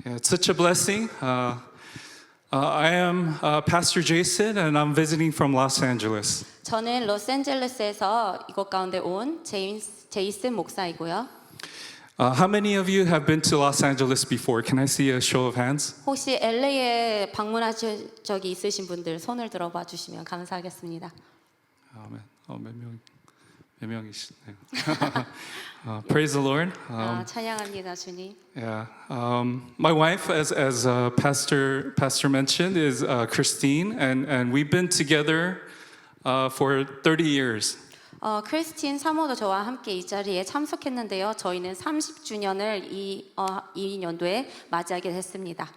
Yeah, it's such a blessing. I am Pastor Jason, and I'm visiting from Los Angeles. 저는 로스앤젤레스에서 이곳 가운데 온 제이슨 목사이고요. How many of you have been to Los Angeles before? Can I see a show of hands? 혹시 LA에 방문하신 적이 있으신 분들 손을 들어봐 주시면 감사하겠습니다. 몇 명이시네요. Praise the Lord. 찬양합니다, 주님. Yeah, my wife, as Pastor mentioned, is Christine, and we've been together for 30 years. 크리스틴 사모도 저와 함께 이 자리에 참석했는데요. 저희는 30주년을 이 년도에 맞이하게 됐습니다.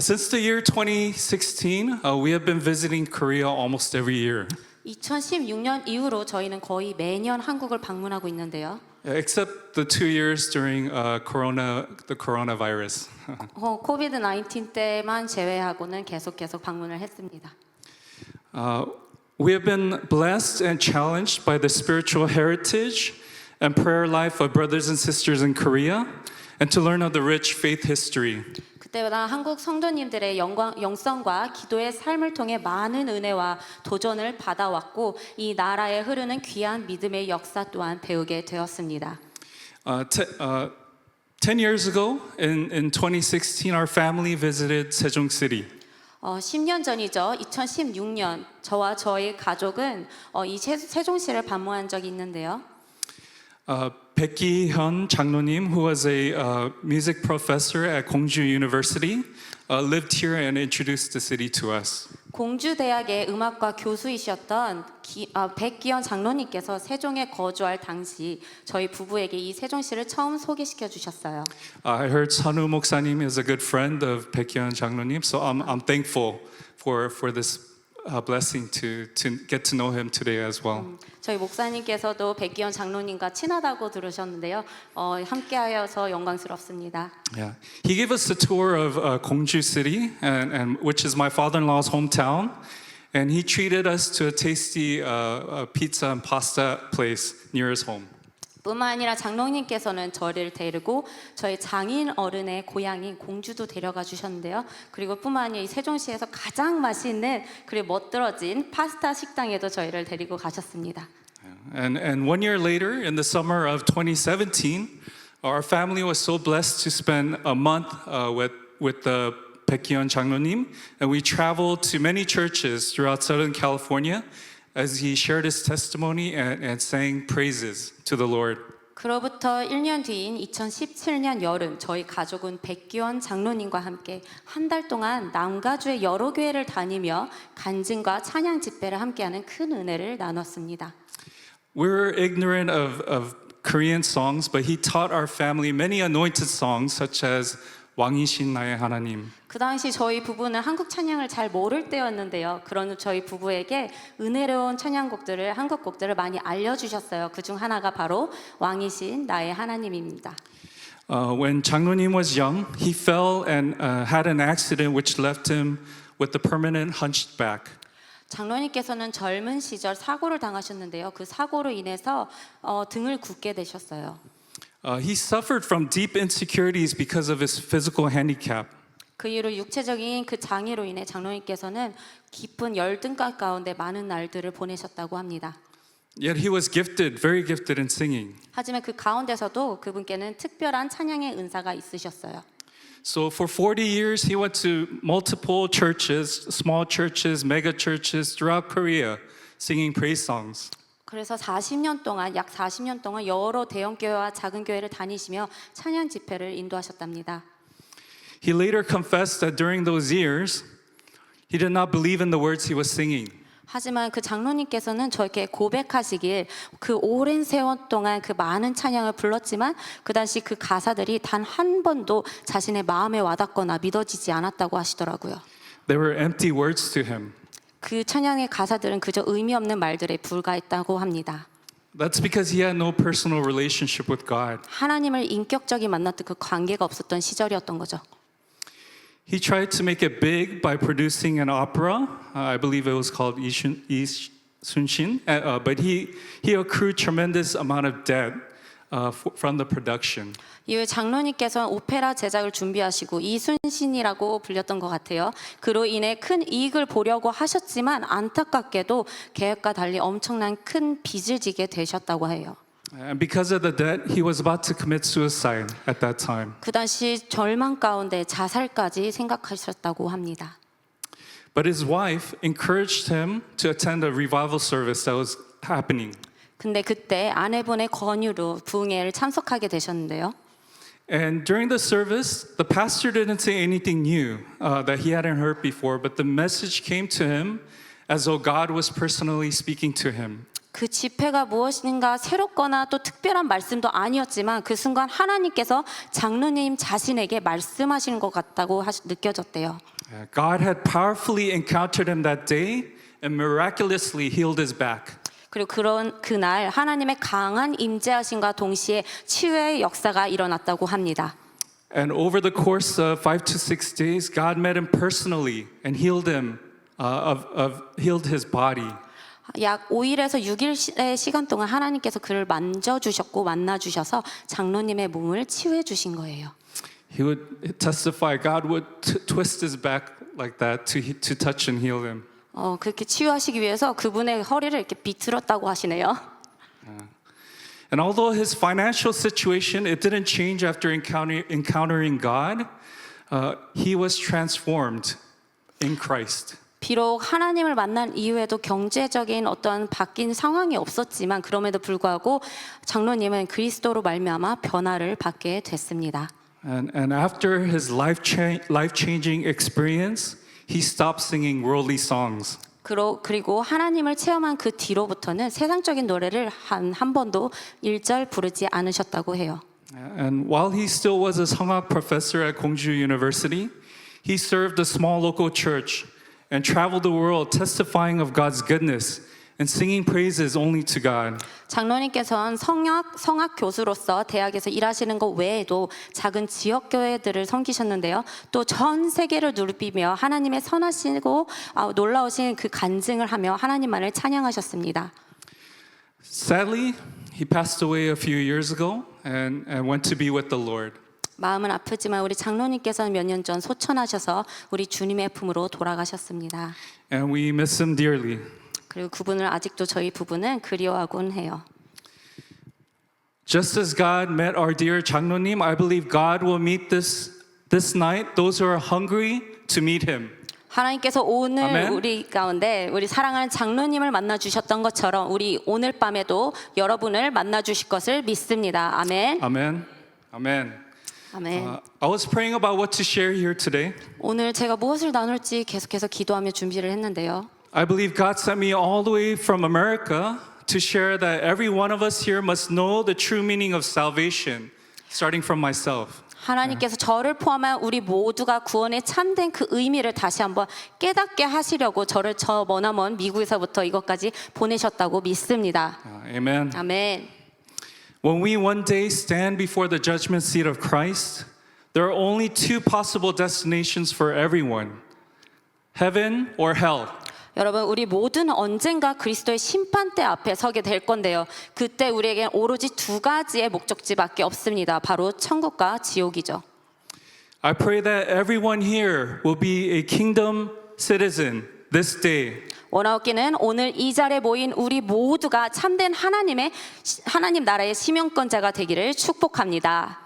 Since the year 2016, we have been visiting Korea almost every year. 2016년 이후로 저희는 거의 매년 한국을 방문하고 있는데요. Except the 2 years during the coronavirus. 코비드 19 때만 제외하고는 계속 방문을 했습니다. We have been blessed and challenged by the spiritual heritage and prayer life of brothers and sisters in Korea, and to learn of the rich faith history. 그때마다 한국 성도님들의 영성과 기도의 삶을 통해 많은 은혜와 도전을 받아왔고 이 나라에 흐르는 귀한 믿음의 역사 또한 배우게 되었습니다. 10 years ago, in 2016, our family visited Sejong City. 10년 전이죠. 2016년 저와 저희 가족은 이 세종시를 방문한 적이 있는데요. 백기현 장로님, who was a music professor at Gongju University, lived here and introduced the city to us. 공주 대학의 음악과 교수이셨던 백기현 장로님께서 세종에 거주할 당시 저희 부부에게 이 세종시를 처음 소개시켜 주셨어요. I heard 선우 목사님 is a good friend of 백기현 장로님, so I'm thankful for this blessing to get to know him today as well. 저희 목사님께서도 백기현 장로님과 친하다고 들으셨는데요. 함께하여서 영광스럽습니다. Yeah, he gave us a tour of Gongju City, and which is my father-in-law's hometown, and he treated us to a tasty pizza and pasta place near his home. 뿐만 아니라 장로님께서는 저를 데리고 저희 장인 어른의 고향인 공주도 데려가 주셨는데요. 그리고 뿐만 아니라 이 세종시에서 가장 맛있는 그리고 멋들어진 파스타 식당에도 저희를 데리고 가셨습니다. And 1 year later, in the summer of 2017, our family was so blessed to spend a month with the 백기현 장로님, and we traveled to many churches throughout Southern California as he shared his testimony and sang praises to the Lord. 그로부터 1년 뒤인 2017년 여름 저희 가족은 백기원 장로님과 함께 한 달 동안 남가주의 여러 교회를 다니며 간증과 찬양 집회를 함께하는 큰 은혜를 나눴습니다. We were ignorant of Korean songs, but he taught our family many anointed songs such as 왕이신 나의 하나님. 그 당시 저희 부부는 한국 찬양을 잘 모를 때였는데요. 그런 저희 부부에게 은혜로운 찬양곡들을 한국 곡들을 많이 알려주셨어요. 그 중 하나가 바로 왕이신 나의 하나님입니다. When 장로님 was young, he fell and had an accident which left him with a permanent hunched back. 장로님께서는 젊은 시절 사고를 당하셨는데요. 그 사고로 인해서 등을 굽게 되셨어요. He suffered from deep insecurities because of his physical handicap. 그 이후로 육체적인 그 장애로 인해 장로님께서는 깊은 열등감 가운데 많은 날들을 보내셨다고 합니다. Yet he was gifted, very gifted in singing. 하지만 그 가운데서도 그분께는 특별한 찬양의 은사가 있으셨어요. So for 40 years he went to multiple churches, small churches, mega churches throughout Korea, singing praise songs. 그래서 40년 동안 약 40년 동안 여러 대형 교회와 작은 교회를 다니시며 찬양 집회를 인도하셨답니다. He later confessed that during those years, he did not believe in the words he was singing. 하지만 그 장로님께서는 저에게 고백하시길 그 오랜 세월 동안 그 많은 찬양을 불렀지만 그 당시 그 가사들이 단 한 번도 자신의 마음에 와닿거나 믿어지지 않았다고 하시더라고요. They were empty words to him. 그 찬양의 가사들은 그저 의미 없는 말들에 불과했다고 합니다. That's because he had no personal relationship with God. 하나님을 인격적인 만났던 그 관계가 없었던 시절이었던 거죠. He tried to make it big by producing an opera. I believe it was called 이순신. But he accrued tremendous amount of debt from the production. 이후에 장로님께서는 오페라 제작을 준비하시고 이순신이라고 불렸던 것 같아요. 그로 인해 큰 이익을 보려고 하셨지만 안타깝게도 계획과 달리 엄청난 큰 빚을 지게 되셨다고 해요. And because of the debt, he was about to commit suicide at that time. 그 당시 절망 가운데 자살까지 생각하셨다고 합니다. But his wife encouraged him to attend a revival service that was happening. 근데 그때 아내분의 권유로 부흥회를 참석하게 되셨는데요. And during the service, the pastor didn't say anything new that he hadn't heard before, but the message came to him as though God was personally speaking to him. 그 집회가 무엇인가 새롭거나 또 특별한 말씀도 아니었지만 그 순간 하나님께서 장로님 자신에게 말씀하시는 것 같다고 느껴졌대요. God had powerfully encountered him that day and miraculously healed his back. 그리고 그날 하나님의 강한 임재하심과 동시에 치유의 역사가 일어났다고 합니다. And over the course of 5 to 6 days, God met him personally and healed him, healed his body. 약 5일에서 6일의 시간 동안 하나님께서 그를 만져주셨고 만나주셔서 장로님의 몸을 치유해 주신 거예요. He would testify, God would twist his back like that to touch and heal him. 그렇게 치유하시기 위해서 그분의 허리를 이렇게 비틀었다고 하시네요. And although his financial situation, it didn't change after encountering God, he was transformed in Christ. 비록 하나님을 만난 이후에도 경제적인 어떤 바뀐 상황이 없었지만 그럼에도 불구하고 장로님은 그리스도로 말미암아 변화를 받게 됐습니다. And after his life-changing experience, he stopped singing worldly songs. 그리고 하나님을 체험한 그 뒤로부터는 세상적인 노래를 한 번도 1절 부르지 않으셨다고 해요. And while he still was a 성악 professor at Gongju University, he served a small local church and traveled the world testifying of God's goodness and singing praises only to God. 장로님께서는 성악 교수로서 대학에서 일하시는 것 외에도 작은 지역 교회들을 섬기셨는데요. 또 전 세계를 누비며 하나님의 선하시고 놀라우신 그 간증을 하며 하나님만을 찬양하셨습니다. Sadly, he passed away a few years ago and went to be with the Lord. 마음은 아프지만 우리 장로님께서는 몇 년 전 소천하셔서 우리 주님의 품으로 돌아가셨습니다. And we miss him dearly. 그리고 그분을 아직도 저희 부부는 그리워하곤 해요. Just as God met our dear 장로님, I believe God will meet this night those who are hungry to meet him. 하나님께서 오늘 아멘. 우리 가운데 우리 사랑하는 장로님을 만나 주셨던 것처럼 우리 오늘 밤에도 여러분을 만나 주실 것을 믿습니다. 아멘. Amen. Amen. 아멘. I was praying about what to share here today. 오늘 제가 무엇을 나눌지 계속해서 기도하며 준비를 했는데요. I believe God sent me all the way from America to share that every one of us here must know the true meaning of salvation, starting from myself. 하나님께서 저를 포함한 우리 모두가 구원의 참된 그 의미를 다시 한번 깨닫게 하시려고 저를 저 머나먼 미국에서부터 이것까지 보내셨다고 믿습니다. Amen. 아멘. When we one day stand before the judgment seat of Christ, there are only two possible destinations for everyone: heaven or hell. 여러분, 우리 모두는 언젠가 그리스도의 심판대 앞에 서게 될 건데요. 그때 우리에게 오로지 두 가지의 목적지밖에 없습니다. 바로 천국과 지옥이죠. I pray that everyone here will be a kingdom citizen this day. 원하옵기는 오늘 이 자리에 모인 우리 모두가 참된 하나님 나라의 시민권자가 되기를 축복합니다.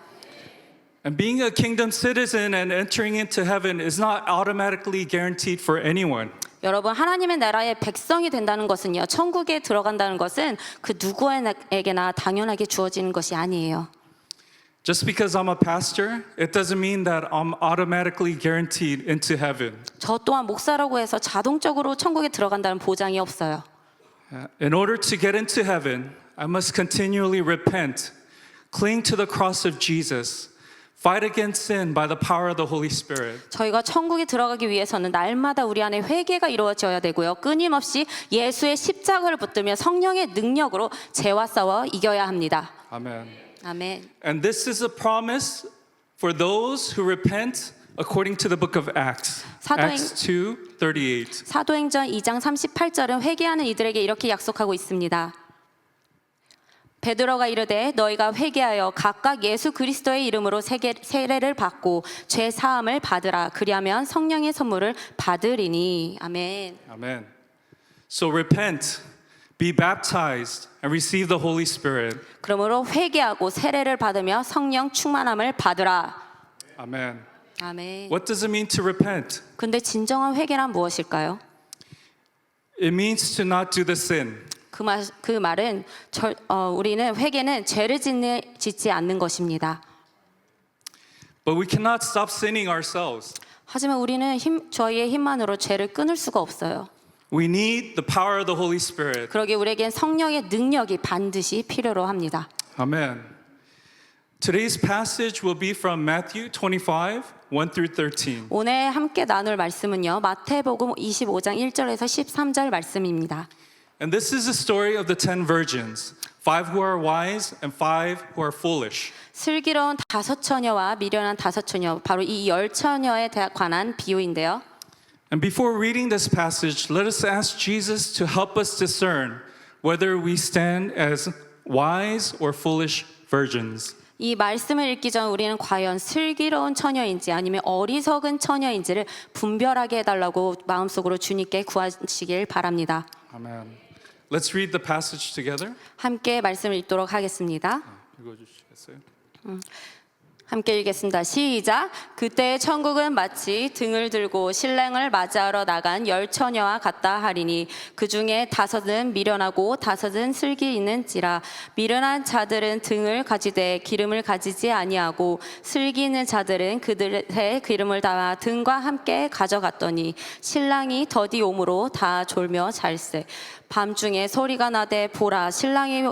And being a kingdom citizen and entering into heaven is not automatically guaranteed for anyone. 여러분, 하나님의 나라의 백성이 된다는 것은요, 천국에 들어간다는 것은 그 누구에게나 당연하게 주어지는 것이 아니에요. Just because I'm a pastor, it doesn't mean that I'm automatically guaranteed into heaven. 저 또한 목사라고 해서 자동적으로 천국에 들어간다는 보장이 없어요. In order to get into heaven, I must continually repent, cling to the cross of Jesus, fight against sin by the power of the Holy Spirit. 저희가 천국에 들어가기 위해서는 날마다 우리 안에 회개가 이루어져야 되고요. 끊임없이 예수의 십자가를 붙들며 성령의 능력으로 죄와 싸워 이겨야 합니다. Amen. 아멘. And this is a promise for those who repent according to the book of Acts. Acts 2:38. 사도행전 2장 38절은 회개하는 이들에게 이렇게 약속하고 있습니다. 베드로가 이르되 너희가 회개하여 각각 예수 그리스도의 이름으로 세례를 받고 죄 사함을 받으라. 그리하면 성령의 선물을 받으리니. 아멘. Amen. So repent, be baptized, and receive the Holy Spirit. 그러므로 회개하고 세례를 받으며 성령 충만함을 받으라. Amen. 아멘. What does it mean to repent? 근데 진정한 회개란 무엇일까요? It means to not do the sin. 그 말은 우리는 회개는 죄를 짓지 않는 것입니다. But we cannot stop sinning ourselves. 하지만 우리는 저희의 힘만으로 죄를 끊을 수가 없어요. We need the power of the Holy Spirit. 그러기에 우리에겐 성령의 능력이 반드시 필요로 합니다. Amen. Today's passage will be from Matthew 25, 1 through 13. 오늘 함께 나눌 말씀은요. 마태복음 25장 1절에서 13절 말씀입니다. And this is the story of the 10 virgins, 5 who are wise and 5 who are foolish. 슬기로운 5 처녀와 미련한 5 처녀, 바로 이 10 처녀에 관한 비유인데요. And before reading this passage, let us ask Jesus to help us discern whether we stand as wise or foolish virgins. 이 말씀을 읽기 전 우리는 과연 슬기로운 처녀인지 아니면 어리석은 처녀인지를 분별하게 해달라고 마음속으로 주님께 구하시길 바랍니다. Amen. Let's read the passage together. 함께 말씀을 읽도록 하겠습니다. 읽어주시겠어요? 함께 읽겠습니다. 시작. 그때 천국은 마치 등을 들고 신랑을 맞이하러 나간 10 처녀와 같다 하리니 그 중에 5은 미련하고 5은 슬기 있는지라. 미련한 자들은 등을 가지되 기름을 가지지 아니하고 슬기 있는 자들은 그들의 기름을 담아 등과 함께 가져갔더니 신랑이 더디 오므로 다 졸며 잘세. 밤중에 소리가 나되 보라 신랑이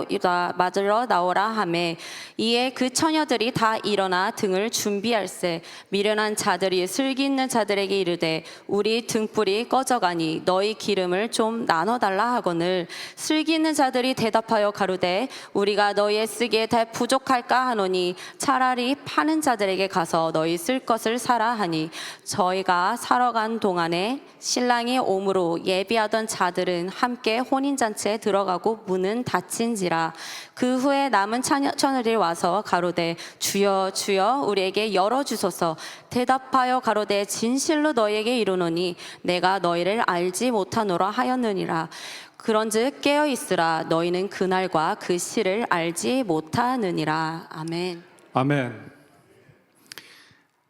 맞으러 나오라 하매 이에 그 처녀들이 다 일어나 등을 준비할세. 미련한 자들이 슬기 있는 자들에게 이르되 우리 등불이 꺼져가니 너희 기름을 좀 나눠달라 하거늘 슬기 있는 자들이 대답하여 가로되 우리가 너희의 쓰기에 다 부족할까 하노니 차라리 파는 자들에게 가서 너희 쓸 것을 사라 하니 저희가 사러 간 동안에 신랑이 오므로 예비하던 자들은 함께 혼인잔치에 들어가고 문은 닫힌지라. 그 후에 남은 처녀들이 와서 가로되 주여 주여 우리에게 열어주소서. 대답하여 가로되 진실로 너희에게 이르노니 내가 너희를 알지 못하노라 하였느니라. 그런즉 깨어 있으라. 너희는 그날과 그 시를 알지 못하느니라. 아멘. Amen.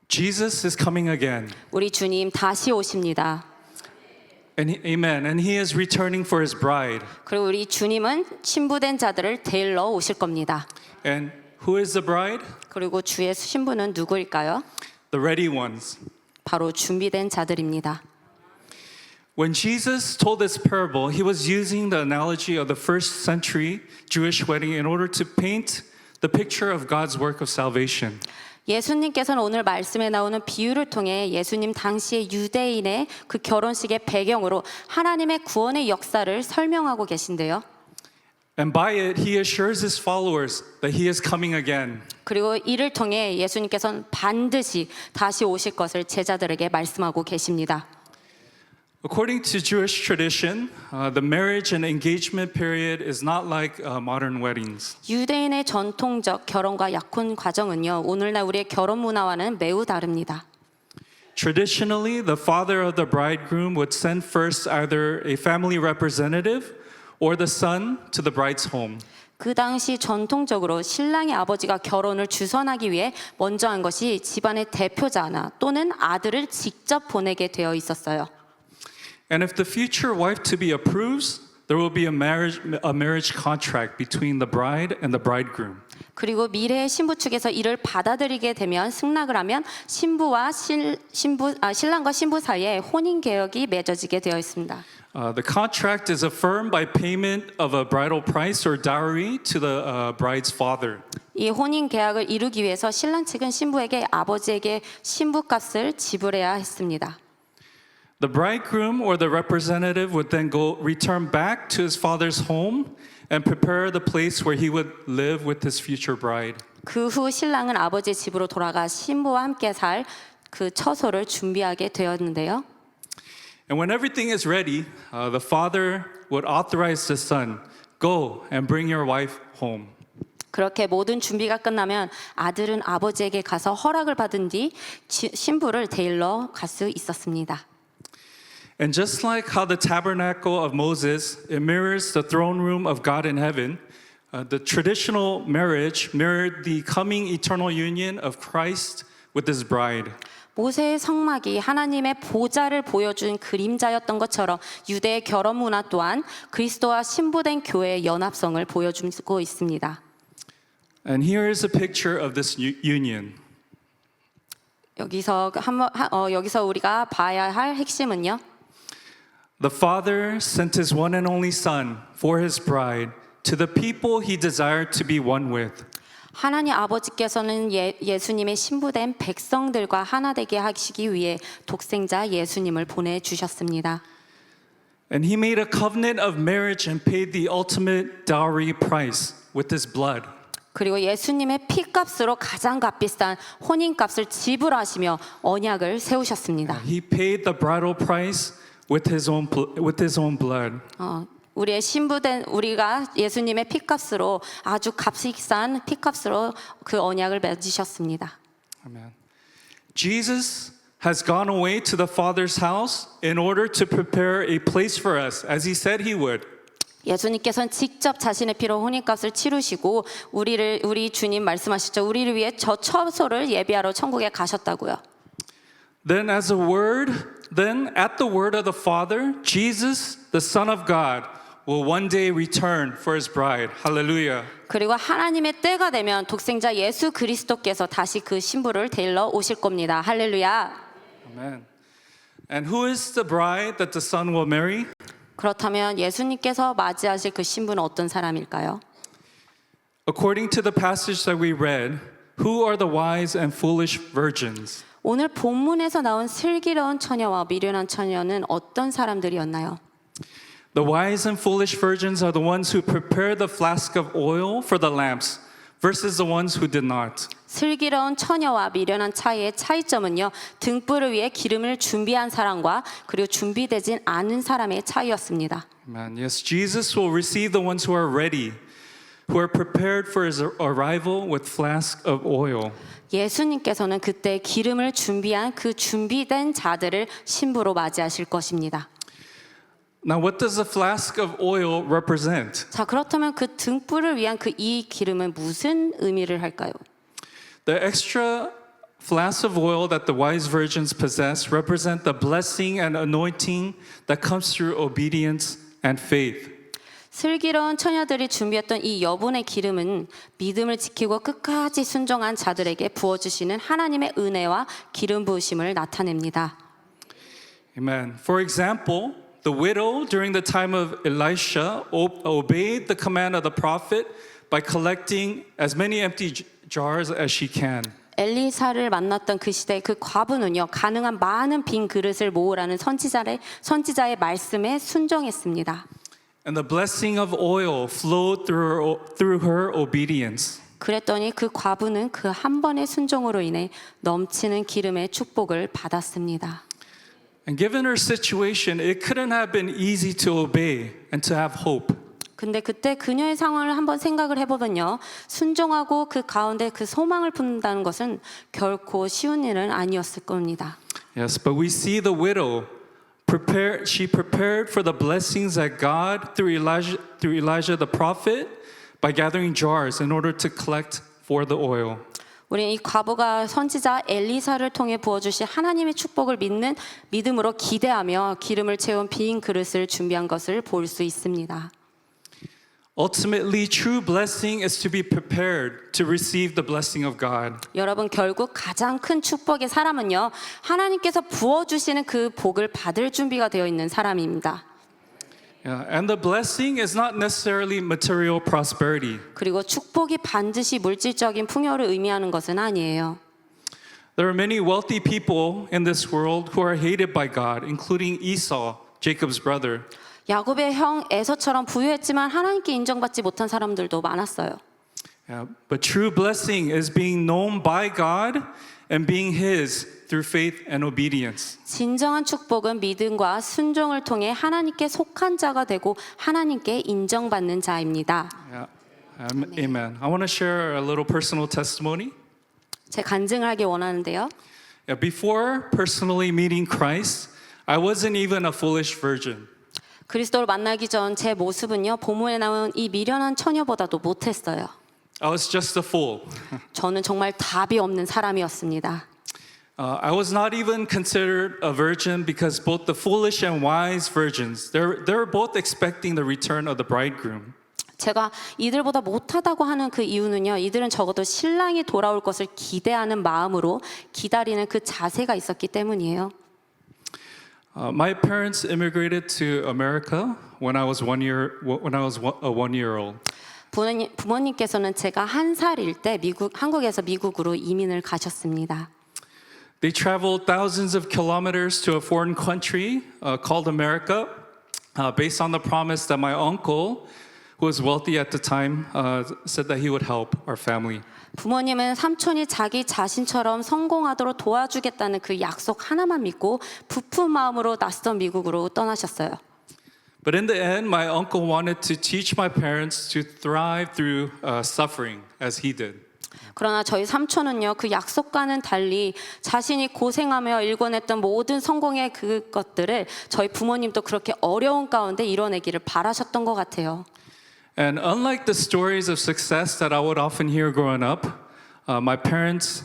Jesus is coming again. 우리 주님 다시 오십니다. Amen. And he is returning for his bride. 그리고 우리 주님은 신부된 자들을 데리러 오실 겁니다. And who is the bride? 그리고 주의 신부는 누구일까요? The ready ones. 바로 준비된 자들입니다. When Jesus told this parable, he was using the analogy of the first century Jewish wedding in order to paint the picture of God's work of salvation. 예수님께서는 오늘 말씀에 나오는 비유를 통해 예수님 당시의 유대인의 그 결혼식의 배경으로 하나님의 구원의 역사를 설명하고 계신데요. And by it, he assures his followers that he is coming again. 그리고 이를 통해 예수님께서는 반드시 다시 오실 것을 제자들에게 말씀하고 계십니다. According to Jewish tradition, the marriage and engagement period is not like modern weddings. 유대인의 전통적 결혼과 약혼 과정은요, 오늘날 우리의 결혼 문화와는 매우 다릅니다. Traditionally, the father of the bridegroom would send first either a family representative or the son to the bride's home. 그 당시 전통적으로 신랑의 아버지가 결혼을 주선하기 위해 먼저 한 것이 집안의 대표자나 또는 아들을 직접 보내게 되어 있었어요. And if the future wife to be approves, there will be a marriage contract between the bride and the bridegroom. 그리고 미래의 신부 측에서 이를 받아들이게 되면 승낙을 하면 신랑과 신부 사이에 혼인 계약이 맺어지게 되어 있습니다. The contract is affirmed by payment of a bridal price or dowry to the bride's father. 이 혼인 계약을 이루기 위해서 신랑 측은 신부에게 아버지에게 신부값을 지불해야 했습니다. The bridegroom or the representative would then return back to his father's home and prepare the place where he would live with his future bride. 그 후 신랑은 아버지의 집으로 돌아가 신부와 함께 살 그 처소를 준비하게 되었는데요. And when everything is ready, the father would authorize the son, go and bring your wife home. 그렇게 모든 준비가 끝나면 아들은 아버지에게 가서 허락을 받은 뒤 신부를 데리러 갈 수 있었습니다. And just like how the tabernacle of Moses it mirrors the throne room of God in heaven, the traditional marriage mirrored the coming eternal union of Christ with his bride. 모세의 성막이 하나님의 보좌를 보여준 그림자였던 것처럼 유대의 결혼 문화 또한 그리스도와 신부된 교회의 연합성을 보여주고 있습니다. And here is a picture of this union. 여기서 우리가 봐야 할 핵심은요. The Father sent his one and only Son for his bride to the people he desired to be one with. 하나님 아버지께서는 예수님의 신부된 백성들과 하나 되게 하시기 위해 독생자 예수님을 보내주셨습니다. And he made a covenant of marriage and paid the ultimate dowry price with his blood. 그리고 예수님의 피값으로 가장 값비싼 혼인값을 지불하시며 언약을 세우셨습니다. He paid the bridal price with his own blood. 우리의 신부된 우리가 예수님의 피값으로 아주 값비싼 피값으로 그 언약을 맺으셨습니다. Amen. Jesus has gone away to the Father's house in order to prepare a place for us, as he said he would. 예수님께서는 직접 자신의 피로 혼인값을 치르시고 우리 주님 말씀하시죠. 우리를 위해 저 처소를 예비하러 천국에 가셨다고요. Then at the word of the Father, Jesus, the Son of God, will one day return for his bride. Hallelujah. 그리고 하나님의 때가 되면 독생자 예수 그리스도께서 다시 그 신부를 데리러 오실 겁니다. 할렐루야. Amen. And who is the bride that the Son will marry? 그렇다면 예수님께서 맞이하실 그 신부는 어떤 사람일까요? According to the passage that we read, who are the wise and foolish virgins? 오늘 본문에서 나온 슬기로운 처녀와 미련한 처녀는 어떤 사람들이었나요? The wise and foolish virgins are the ones who prepare the flask of oil for the lamps versus the ones who did not. 슬기로운 처녀와 미련한 차이의 차이점은요. 등불을 위해 기름을 준비한 사람과 그리고 준비되진 않은 사람의 차이였습니다. Amen. Yes, Jesus will receive the ones who are ready, who are prepared for his arrival with flask of oil. 예수님께서는 그때 기름을 준비한 그 준비된 자들을 신부로 맞이하실 것입니다. Now, what does the flask of oil represent? 자, 그렇다면 그 등불을 위한 그 이 기름은 무슨 의미를 할까요? The extra flasks of oil that the wise virgins possess represent the blessing and anointing that comes through obedience and faith. 슬기로운 처녀들이 준비했던 이 여분의 기름은 믿음을 지키고 끝까지 순종한 자들에게 부어주시는 하나님의 은혜와 기름 부으심을 나타냅니다. Amen. For example, the widow during the time of Elisha obeyed the command of the prophet by collecting as many empty jars as she can. 엘리사를 만났던 그 시대 그 과부는요 가능한 많은 빈 그릇을 모으라는 선지자의 말씀에 순종했습니다. And the blessing of oil flowed through her obedience. 그랬더니 그 과부는 그 한 번의 순종으로 인해 넘치는 기름의 축복을 받았습니다. And given her situation, it couldn't have been easy to obey and to have hope. 근데 그때 그녀의 상황을 한번 생각을 해보면요. 순종하고 그 가운데 그 소망을 품는다는 것은 결코 쉬운 일은 아니었을 겁니다. Yes, but we see the widow she prepared for the blessings that God through Elijah the prophet by gathering jars in order to collect for the oil. 우리는 이 과부가 선지자 엘리사를 통해 부어주신 하나님의 축복을 믿음으로 기대하며 기름을 채운 빈 그릇을 준비한 것을 볼 수 있습니다. Ultimately, true blessing is to be prepared to receive the blessing of God. 여러분 결국 가장 큰 축복의 사람은요 하나님께서 부어주시는 그 복을 받을 준비가 되어 있는 사람입니다. Yeah, and the blessing is not necessarily material prosperity. 그리고 축복이 반드시 물질적인 풍요를 의미하는 것은 아니에요. There are many wealthy people in this world who are hated by God, including Esau, Jacob's brother. 야곱의 형 에서처럼 부유했지만 하나님께 인정받지 못한 사람들도 많았어요. Yeah, but true blessing is being known by God and being His through faith and obedience. 진정한 축복은 믿음과 순종을 통해 하나님께 속한 자가 되고 하나님께 인정받는 자입니다. Yeah. Amen. I want to share a little personal testimony. 제 간증을 하기 원하는데요. Yeah, before personally meeting Christ, I wasn't even a foolish virgin. 그리스도를 만나기 전 제 모습은요, 본문에 나온 이 미련한 처녀보다도 못했어요. I was just a fool. 저는 정말 답이 없는 사람이었습니다. I was not even considered a virgin because both the foolish and wise virgins, they're both expecting the return of the bridegroom. 제가 이들보다 못하다고 하는 그 이유는요, 이들은 적어도 신랑이 돌아올 것을 기대하는 마음으로 기다리는 그 자세가 있었기 때문이에요. My parents immigrated to America when I was a 1-year-old. 부모님께서는 제가 1살일 때 한국에서 미국으로 이민을 가셨습니다. They traveled thousands of kilometers to a foreign country called America based on the promise that my uncle, who was wealthy at the time, said that he would help our family. 부모님은 삼촌이 자기 자신처럼 성공하도록 도와주겠다는 그 약속 하나만 믿고 부푼 마음으로 낯선 미국으로 떠나셨어요. But in the end, my uncle wanted to teach my parents to thrive through suffering as he did. 그러나 저희 삼촌은요, 그 약속과는 달리 자신이 고생하며 일궈냈던 모든 성공의 그것들을 저희 부모님도 그렇게 어려운 가운데 이뤄내기를 바라셨던 것 같아요. And unlike the stories of success that I would often hear growing up, my parents,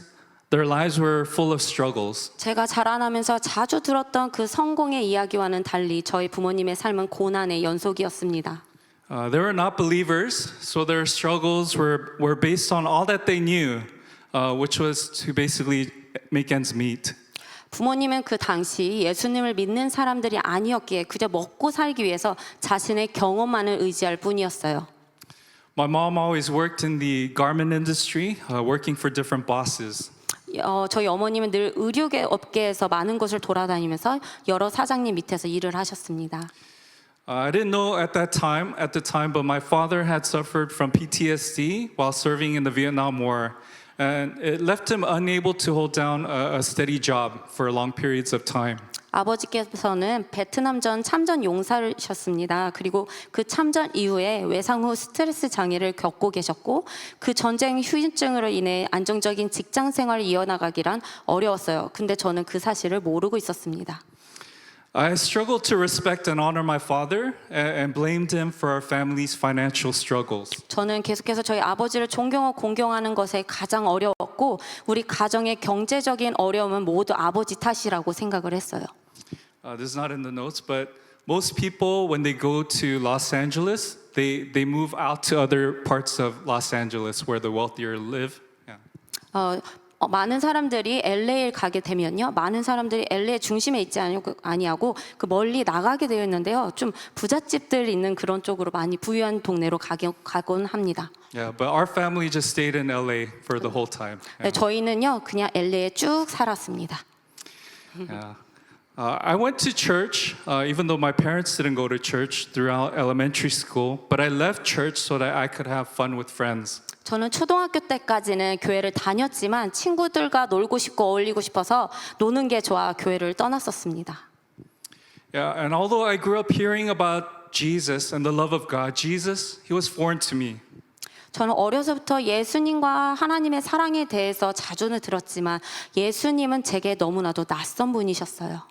their lives were full of struggles. 제가 자라나면서 자주 들었던 그 성공의 이야기와는 달리 저희 부모님의 삶은 고난의 연속이었습니다. They were not believers, so their struggles were based on all that they knew, which was to basically make ends meet. 부모님은 그 당시 예수님을 믿는 사람들이 아니었기에 그저 먹고 살기 위해서 자신의 경험만을 의지할 뿐이었어요. My mom always worked in the garment industry, working for different bosses. 저희 어머님은 늘 의류 업계에서 많은 곳을 돌아다니면서 여러 사장님 밑에서 일을 하셨습니다. I didn't know at the time, but my father had suffered from PTSD while serving in the Vietnam War, and it left him unable to hold down a steady job for long periods of time. 아버지께서는 베트남전 참전 용사셨습니다. 그리고 그 참전 이후에 외상 후 스트레스 장애를 겪고 계셨고 그 전쟁 후유증으로 인해 안정적인 직장 생활을 이어나가기란 어려웠어요. 근데 저는 그 사실을 모르고 있었습니다. I struggled to respect and honor my father and blamed him for our family's financial struggles. 저는 계속해서 저희 아버지를 존경하고 공경하는 것에 가장 어려웠고 우리 가정의 경제적인 어려움은 모두 아버지 탓이라고 생각을 했어요. This is not in the notes, but most people, when they go to Los Angeles, they move out to other parts of Los Angeles where the wealthier live. Yeah. 많은 사람들이 LA에 가게 되면요, 많은 사람들이 LA 중심에 있지 아니하고 그 멀리 나가게 되어 있는데요, 좀 부잣집들 있는 그런 쪽으로 많이 부유한 동네로 가곤 합니다. Yeah, but our family just stayed in LA for the whole time. 네, 저희는요 그냥 LA에 쭉 살았습니다. Yeah. I went to church, even though my parents didn't go to church throughout elementary school, but I left church so that I could have fun with friends. 저는 초등학교 때까지는 교회를 다녔지만 친구들과 놀고 싶고 어울리고 싶어서 노는 게 좋아 교회를 떠났었습니다. Yeah, and although I grew up hearing about Jesus and the love of God, Jesus, he was foreign to me. 저는 어려서부터 예수님과 하나님의 사랑에 대해서 자주는 들었지만 예수님은 제게 너무나도 낯선 분이셨어요.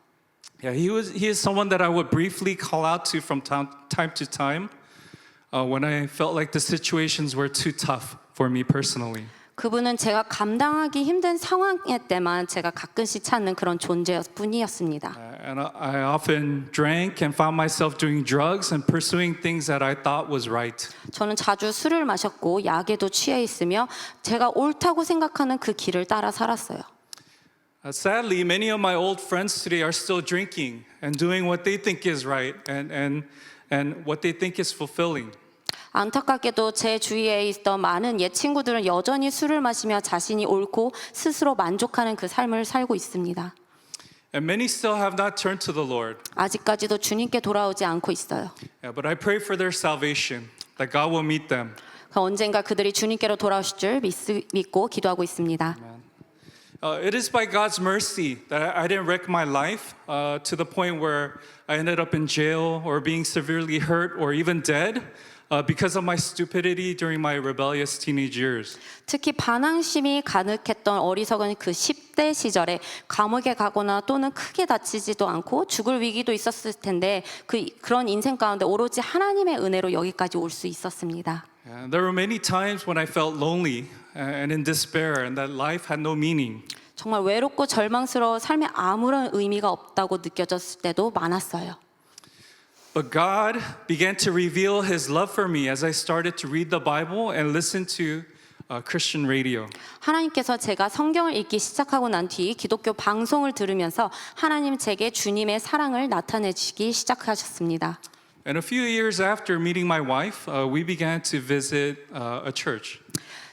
Yeah, he is someone that I would briefly call out to from time to time when I felt like the situations were too tough for me personally. 그분은 제가 감당하기 힘든 상황일 때만 제가 가끔씩 찾는 그런 존재뿐이었습니다. And I often drank and found myself doing drugs and pursuing things that I thought was right. 저는 자주 술을 마셨고 약에도 취해 있으며 제가 옳다고 생각하는 그 길을 따라 살았어요. Sadly, many of my old friends today are still drinking and doing what they think is right and what they think is fulfilling. 안타깝게도 제 주위에 있던 많은 옛 친구들은 여전히 술을 마시며 자신이 옳고 스스로 만족하는 그 삶을 살고 있습니다. And many still have not turned to the Lord. 아직까지도 주님께 돌아오지 않고 있어요. Yeah, but I pray for their salvation, that God will meet them. 언젠가 그들이 주님께로 돌아오실 줄 믿고 기도하고 있습니다. It is by God's mercy that I didn't wreck my life to the point where I ended up in jail or being severely hurt or even dead. because of my stupidity during my rebellious teenage years. 특히 반항심이 가득했던 어리석은 그 10대 시절에 감옥에 가거나 또는 크게 다치지도 않고 죽을 위기도 있었을 텐데 그런 인생 가운데 오로지 하나님의 은혜로 여기까지 올 수 있었습니다. And there were many times when I felt lonely and in despair and that life had no meaning. 정말 외롭고 절망스러워 삶에 아무런 의미가 없다고 느껴졌을 때도 많았어요. But God began to reveal His love for me as I started to read the Bible and listen to Christian radio. 하나님께서 제가 성경을 읽기 시작하고 난 뒤 기독교 방송을 들으면서 하나님 제게 주님의 사랑을 나타내시기 시작하셨습니다. And a few years after meeting my wife, we began to visit a church.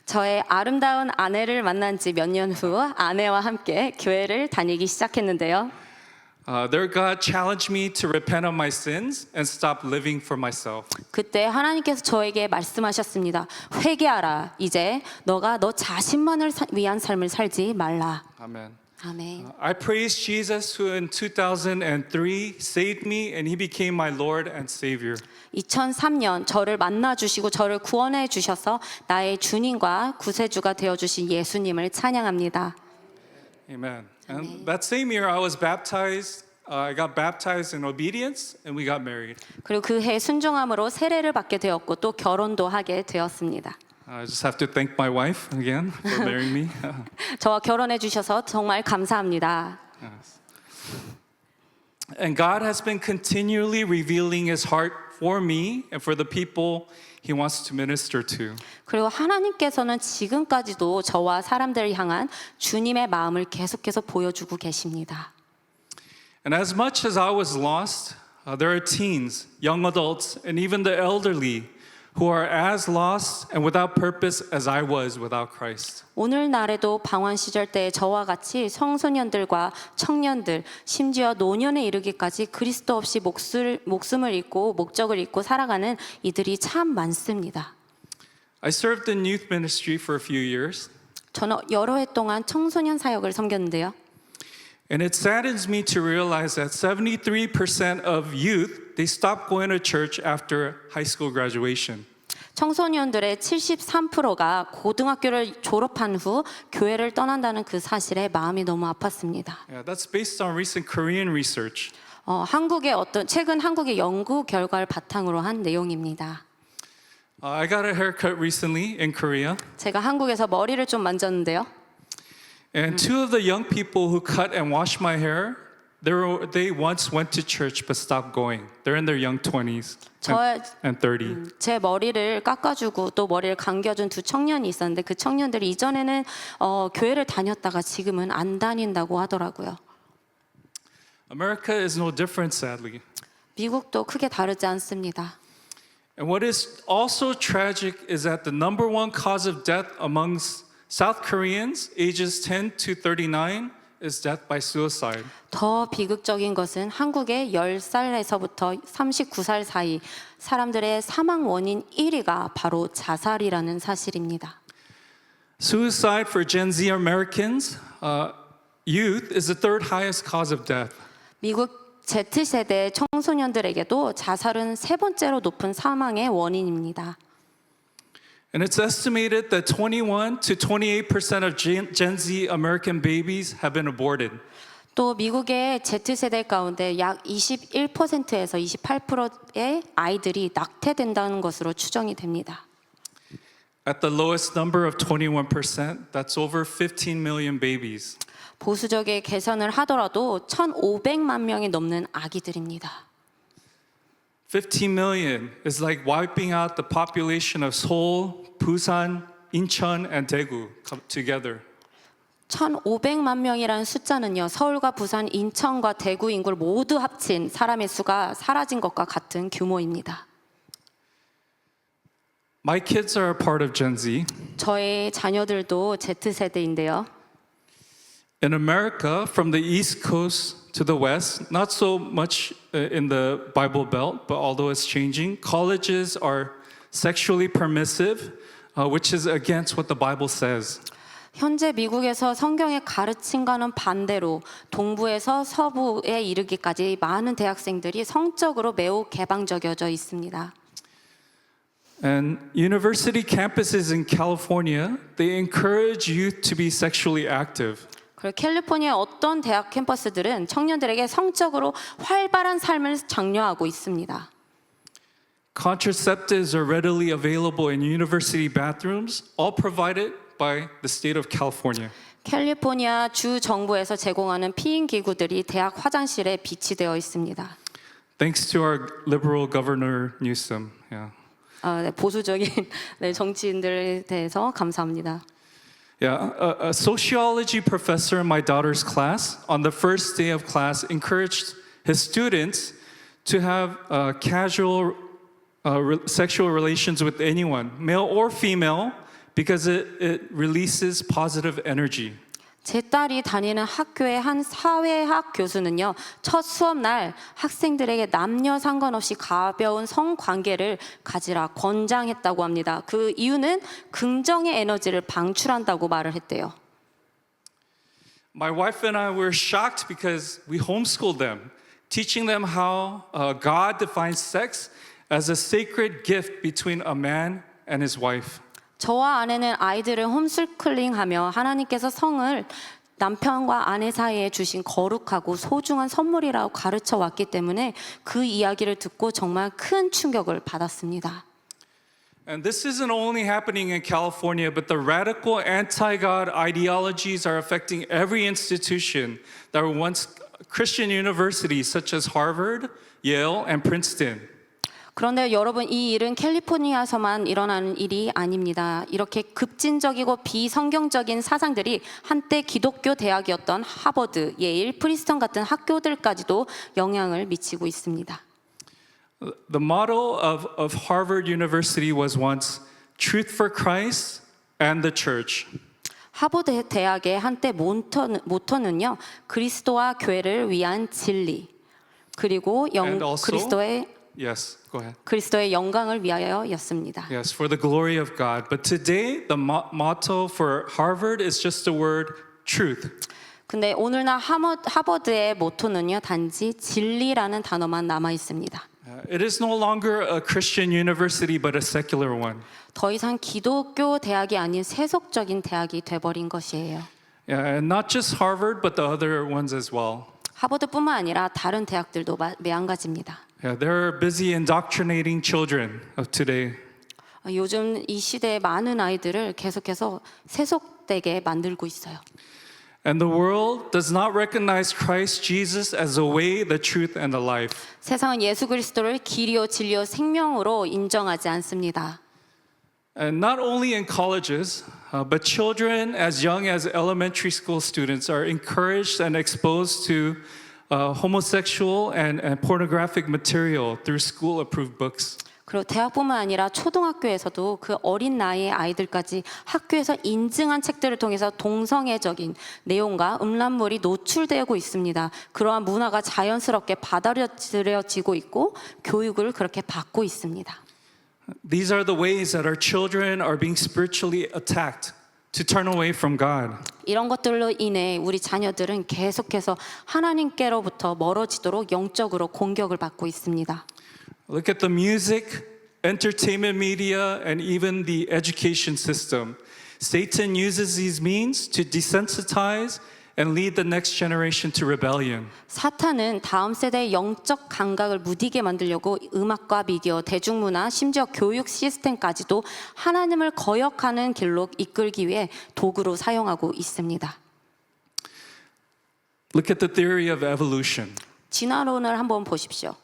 저의 아름다운 아내를 만난 지 몇 년 후 아내와 함께 교회를 다니기 시작했는데요. There God challenged me to repent of my sins and stop living for myself. 그때 하나님께서 저에게 말씀하셨습니다. 회개하라. 이제 너가 너 자신만을 위한 삶을 살지 말라. Amen. 아멘. I praise Jesus who in 2003 saved me and He became my Lord and Savior. 2003년 저를 만나 주시고 저를 구원해 주셔서 나의 주님과 구세주가 되어 주신 예수님을 찬양합니다. Amen. And that same year I was baptized. I got baptized in obedience and we got married. 그리고 그 해 순종함으로 세례를 받게 되었고 또 결혼도 하게 되었습니다. I just have to thank my wife again for marrying me. 저와 결혼해 주셔서 정말 감사합니다. And God has been continually revealing His heart for me and for the people He wants to minister to. 그리고 하나님께서는 지금까지도 저와 사람들을 향한 주님의 마음을 계속해서 보여주고 계십니다. And as much as I was lost, there are teens, young adults, and even the elderly who are as lost and without purpose as I was without Christ. 오늘날에도 방황 시절 때 저와 같이 청소년들과 청년들, 심지어 노년에 이르기까지 그리스도 없이 목숨을 잃고 목적을 잃고 살아가는 이들이 참 많습니다. I served in youth ministry for a few years. 저는 여러 해 동안 청소년 사역을 섬겼는데요. And it saddens me to realize that 73% of youth, they stop going to church after high school graduation. 청소년들의 73%가 고등학교를 졸업한 후 교회를 떠난다는 그 사실에 마음이 너무 아팠습니다. Yeah, that's based on recent Korean research. 최근 한국의 연구 결과를 바탕으로 한 내용입니다. I got a haircut recently in Korea. 제가 한국에서 머리를 좀 만졌는데요. And two of the young people who cut and washed my hair, they once went to church but stopped going. They're in their young 20s and 30. 제 머리를 깎아주고 또 머리를 감겨준 두 청년이 있었는데 그 청년들이 이전에는 교회를 다녔다가 지금은 안 다닌다고 하더라고요. America is no different, sadly. 미국도 크게 다르지 않습니다. And what is also tragic is that the number one cause of death amongst South Koreans ages 10 to 39 is death by suicide. 더 비극적인 것은 한국의 10살에서부터 39살 사이 사람들의 사망 원인 1위가 바로 자살이라는 사실입니다. Suicide for Gen Z Americans, youth, is the third highest cause of death. 미국 Z세대 청소년들에게도 자살은 세 번째로 높은 사망의 원인입니다. And it's estimated that 21 to 28% of Gen Z American babies have been aborted. 또 미국의 Z세대 가운데 약 21%에서 28%의 아이들이 낙태된다는 것으로 추정이 됩니다. At the lowest number of 21%, that's over 15 million babies. 보수적의 계산을 하더라도 1,500만 명이 넘는 아기들입니다. 15 million is like wiping out the population of Seoul, Busan, Incheon, and Daegu together. 1,500만 명이라는 숫자는요. 서울과 부산, 인천과 대구 인구를 모두 합친 사람의 수가 사라진 것과 같은 규모입니다. My kids are a part of Gen Z. 저의 자녀들도 Z세대인데요. In America, from the East Coast to the West, not so much in the Bible Belt, but although it's changing, colleges are sexually permissive, which is against what the Bible says. 현재 미국에서 성경의 가르침과는 반대로 동부에서 서부에 이르기까지 많은 대학생들이 성적으로 매우 개방적이어져 있습니다. And university campuses in California, they encourage youth to be sexually active. 그리고 캘리포니아 어떤 대학 캠퍼스들은 청년들에게 성적으로 활발한 삶을 장려하고 있습니다. Contraceptives are readily available in university bathrooms, all provided by the state of California. 캘리포니아 주 정부에서 제공하는 피임 기구들이 대학 화장실에 비치되어 있습니다. Thanks to our liberal governor Newsom. Yeah. 네, 보수적인 네, 정치인들에 대해서 감사합니다. Yeah, a sociology professor in my daughter's class, on the first day of class, encouraged his students to have casual sexual relations with anyone, male or female, because it releases positive energy. 제 딸이 다니는 학교의 한 사회학 교수는요, 첫 수업 날 학생들에게 남녀 상관없이 가벼운 성관계를 가지라 권장했다고 합니다. 그 이유는 긍정의 에너지를 방출한다고 말을 했대요. My wife and I were shocked because we homeschooled them, teaching them how God defines sex as a sacred gift between a man and his wife. 저와 아내는 아이들을 홈스쿨링하며 하나님께서 성을 남편과 아내 사이에 주신 거룩하고 소중한 선물이라고 가르쳐 왔기 때문에 그 이야기를 듣고 정말 큰 충격을 받았습니다. And this isn't only happening in California, but the radical anti-God ideologies are affecting every institution that were once Christian universities such as Harvard, Yale, and Princeton. 그런데 여러분, 이 일은 캘리포니아에서만 일어나는 일이 아닙니다. 이렇게 급진적이고 비성경적인 사상들이 한때 기독교 대학이었던 하버드, 예일, 프린스턴 같은 학교들까지도 영향을 미치고 있습니다. The motto of Harvard University was once truth for Christ and the church. 하버드 대학의 한때 모토는요, 그리스도와 교회를 위한 진리, 그리고 And also- Yes, go ahead. 그리스도의 영광을 위하여였습니다. Yes, for the glory of God. But today, the motto for Harvard is just the word truth. 근데 오늘날 하버드의 모토는요, 단지 진리라는 단어만 남아 있습니다. It is no longer a Christian university, but a secular one. 더 이상 기독교 대학이 아닌 세속적인 대학이 돼버린 것이에요. Yeah, and not just Harvard, but the other ones as well. 하버드뿐만 아니라 다른 대학들도 매한가지입니다. Yeah, they're busy indoctrinating children of today. 요즘 이 시대의 많은 아이들을 계속해서 세속되게 만들고 있어요. And the world does not recognize Christ Jesus as the way, the truth, and the life. 세상은 예수 그리스도를 길이요 진리요 생명으로 인정하지 않습니다. And not only in colleges, but children as young as elementary school students are encouraged and exposed to homosexual and pornographic material through school-approved books. 그리고 대학뿐만 아니라 초등학교에서도 그 어린 나이의 아이들까지 학교에서 인증한 책들을 통해서 동성애적인 내용과 음란물이 노출되고 있습니다. 그러한 문화가 자연스럽게 받아들여지고 있고 교육을 그렇게 받고 있습니다. These are the ways that our children are being spiritually attacked to turn away from God. 이런 것들로 인해 우리 자녀들은 계속해서 하나님께로부터 멀어지도록 영적으로 공격을 받고 있습니다. Look at the music, entertainment media, and even the education system. Satan uses these means to desensitize and lead the next generation to rebellion. 사탄은 다음 세대의 영적 감각을 무디게 만들려고 음악과 미디어, 대중문화, 심지어 교육 시스템까지도 하나님을 거역하는 길로 이끌기 위해 도구로 사용하고 있습니다. Look at the theory of evolution. 진화론을 한번 보십시오.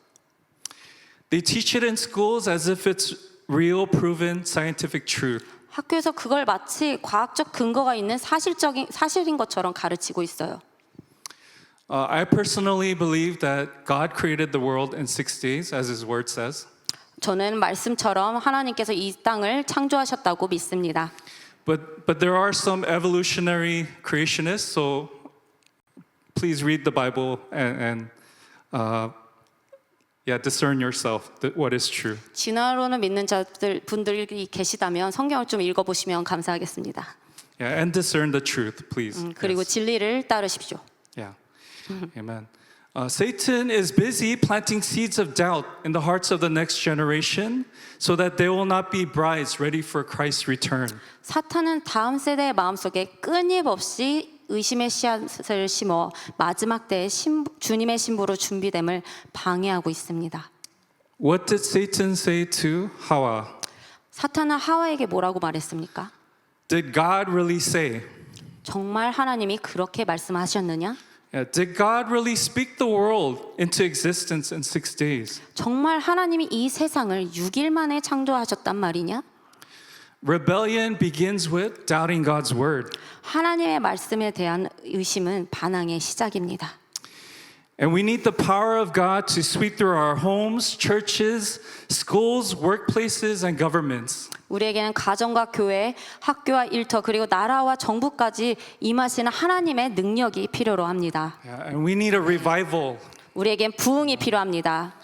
They teach it in schools as if it's real, proven scientific truth. 학교에서 그걸 마치 과학적 근거가 있는 사실인 것처럼 가르치고 있어요. I personally believe that God created the world in 6 days, as His Word says. 저는 말씀처럼 하나님께서 이 땅을 창조하셨다고 믿습니다. But there are some evolutionary creationists, so please read the Bible and discern yourself what is true. 진화론을 믿는 분들이 계시다면 성경을 좀 읽어보시면 감사하겠습니다. And discern the truth, please. 그리고 Yes. 진리를 따르십시오. Yeah. Amen. Satan is busy planting seeds of doubt in the hearts of the next generation so that they will not be brides ready for Christ's return. 사탄은 다음 세대의 마음속에 끊임없이 의심의 씨앗을 심어 마지막 때에 주님의 신부로 준비됨을 방해하고 있습니다. What did Satan say to Hawa? 사탄은 하와에게 뭐라고 말했습니까? Did God really say? 정말 하나님이 그렇게 말씀하셨느냐? Did God really speak the world into existence in 6 days? 정말 하나님이 이 세상을 6일 만에 창조하셨단 말이냐? Rebellion begins with doubting God's word. 하나님의 말씀에 대한 의심은 반항의 시작입니다. And we need the power of God to sweep through our homes, churches, schools, workplaces, and governments. 우리에게는 가정과 교회, 학교와 일터 그리고 나라와 정부까지 임하시는 하나님의 능력이 필요로 합니다. And we need a revival. 우리에겐 부흥이 필요합니다.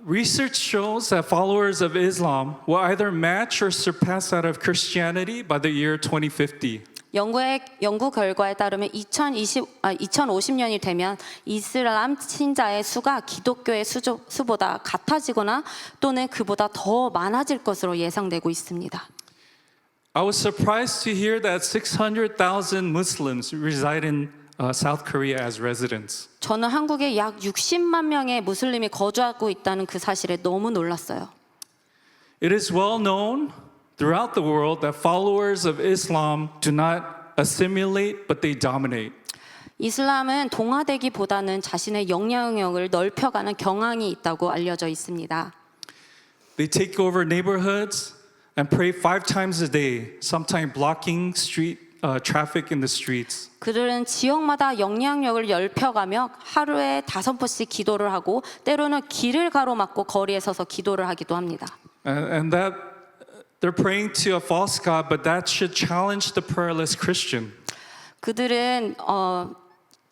Research shows that followers of Islam will either match or surpass that of Christianity by the year 2050. 연구 결과에 따르면 2050년이 되면 이슬람 신자의 수가 기독교의 수보다 같아지거나 또는 그보다 더 많아질 것으로 예상되고 있습니다. I was surprised to hear that 600,000 Muslims reside in South Korea as residents. 저는 한국에 약 60만 명의 무슬림이 거주하고 있다는 그 사실에 너무 놀랐어요. It is well known throughout the world that followers of Islam do not assimilate, but they dominate. 이슬람은 동화되기보다는 자신의 영향력을 넓혀가는 경향이 있다고 알려져 있습니다. They take over neighborhoods and pray 5 times a day, sometimes blocking traffic in the streets. 그들은 지역마다 영향력을 넓혀가며 하루에 5번씩 기도를 하고 때로는 길을 가로막고 거리에 서서 기도를 하기도 합니다. And that they're praying to a false god, but that should challenge the prayerless Christian. 그들은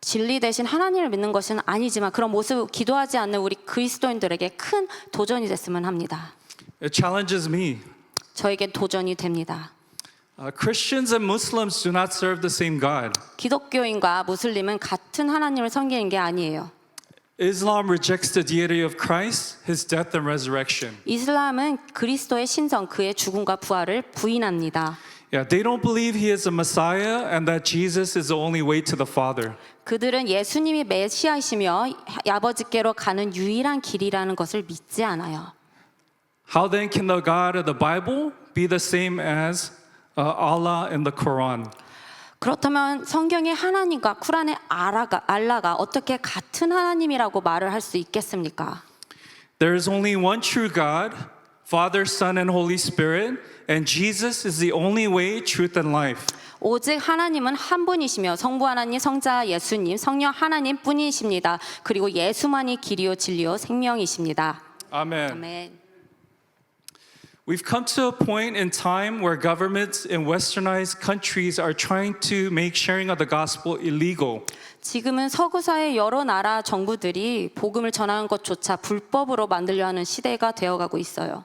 진리 대신 하나님을 믿는 것은 아니지만 그런 모습 기도하지 않는 우리 그리스도인들에게 큰 도전이 됐으면 합니다. It challenges me. 저에게 도전이 됩니다. Christians and Muslims do not serve the same God. 기독교인과 무슬림은 같은 하나님을 섬기는 게 아니에요. Islam rejects the deity of Christ, his death and resurrection. 이슬람은 그리스도의 신성, 그의 죽음과 부활을 부인합니다. Yeah, they don't believe he is a Messiah and that Jesus is the only way to the Father. 그들은 예수님이 메시아이시며 아버지께로 가는 유일한 길이라는 것을 믿지 않아요. How then can the God of the Bible be the same as Allah in the Quran? 그렇다면 성경의 하나님과 쿠란의 알라가 어떻게 같은 하나님이라고 말을 할 수 있겠습니까? There is only one true God, Father, Son, and Holy Spirit, and Jesus is the only way, truth, and life. 오직 하나님은 한 분이시며 성부 하나님, 성자 예수님, 성령 하나님 뿐이십니다. 그리고 예수만이 길이요 진리요 생명이십니다. Amen. 아멘. We've come to a point in time where governments in westernized countries are trying to make sharing of the gospel illegal. 지금은 서구사의 여러 나라 정부들이 복음을 전하는 것조차 불법으로 만들려 하는 시대가 되어가고 있어요.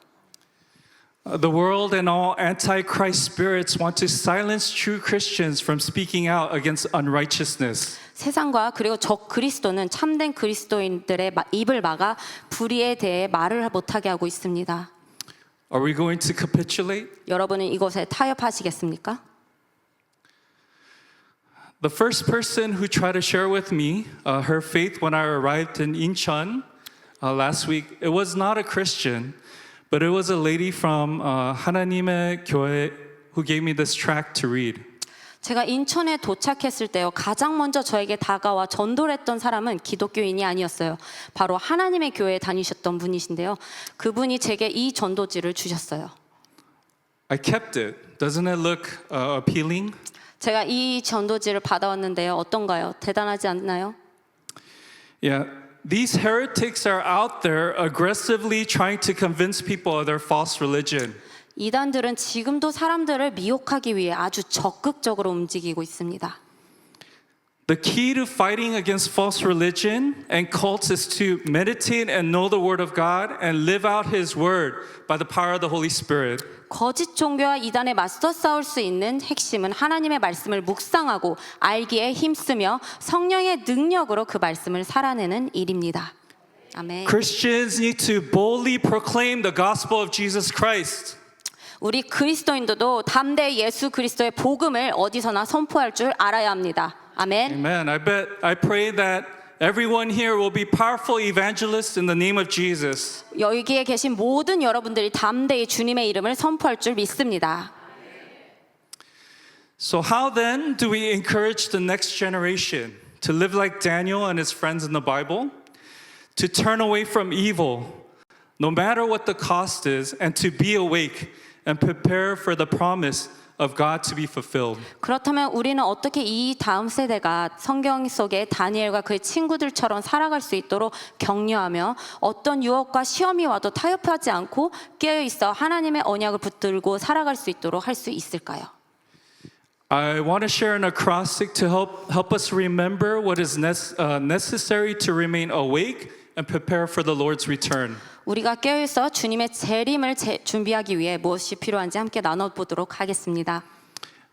The world and all anti-Christ spirits want to silence true Christians from speaking out against unrighteousness. 세상과 그리고 적 그리스도는 참된 그리스도인들의 입을 막아 불의에 대해 말을 못하게 하고 있습니다. Are we going to capitulate? 여러분은 이것에 타협하시겠습니까? The first person who tried to share with me her faith when I arrived in Incheon last week, it was not a Christian, but it was a lady from 하나님의 교회 who gave me this tract to read. 제가 인천에 도착했을 때요 가장 먼저 저에게 다가와 전도를 했던 사람은 기독교인이 아니었어요. 바로 하나님의 교회에 다니셨던 분이신데요. 그분이 제게 이 전도지를 주셨어요. I kept it. Doesn't it look appealing? 제가 이 전도지를 받아왔는데요. 어떤가요? 대단하지 않나요? Yeah. These heretics are out there aggressively trying to convince people of their false religion. 이단들은 지금도 사람들을 미혹하기 위해 아주 적극적으로 움직이고 있습니다. The key to fighting against false religion and cults is to meditate and know the Word of God and live out His Word by the power of the Holy Spirit. 거짓 종교와 이단에 맞서 싸울 수 있는 핵심은 하나님의 말씀을 묵상하고 알기에 힘쓰며 성령의 능력으로 그 말씀을 살아내는 일입니다. 아멘. Christians need to boldly proclaim the gospel of Jesus Christ. 우리 그리스도인들도 담대히 예수 그리스도의 복음을 어디서나 선포할 줄 알아야 합니다. 아멘. Amen. I pray that everyone here will be powerful evangelists in the name of Jesus. 여기에 계신 모든 여러분들이 담대히 주님의 이름을 선포할 줄 믿습니다. So how then do we encourage the next generation to live like Daniel and his friends in the Bible? To turn away from evil, no matter what the cost is, and to be awake and prepare for the promise of God to be fulfilled. 그렇다면 우리는 어떻게 이 다음 세대가 성경 속의 다니엘과 그의 친구들처럼 살아갈 수 있도록 격려하며 어떤 유혹과 시험이 와도 타협하지 않고 깨어 있어 하나님의 언약을 붙들고 살아갈 수 있도록 할 수 있을까요? I want to share an acrostic to help us remember what is necessary to remain awake and prepare for the Lord's return. 우리가 깨어 있어 주님의 재림을 준비하기 위해 무엇이 필요한지 함께 나눠보도록 하겠습니다.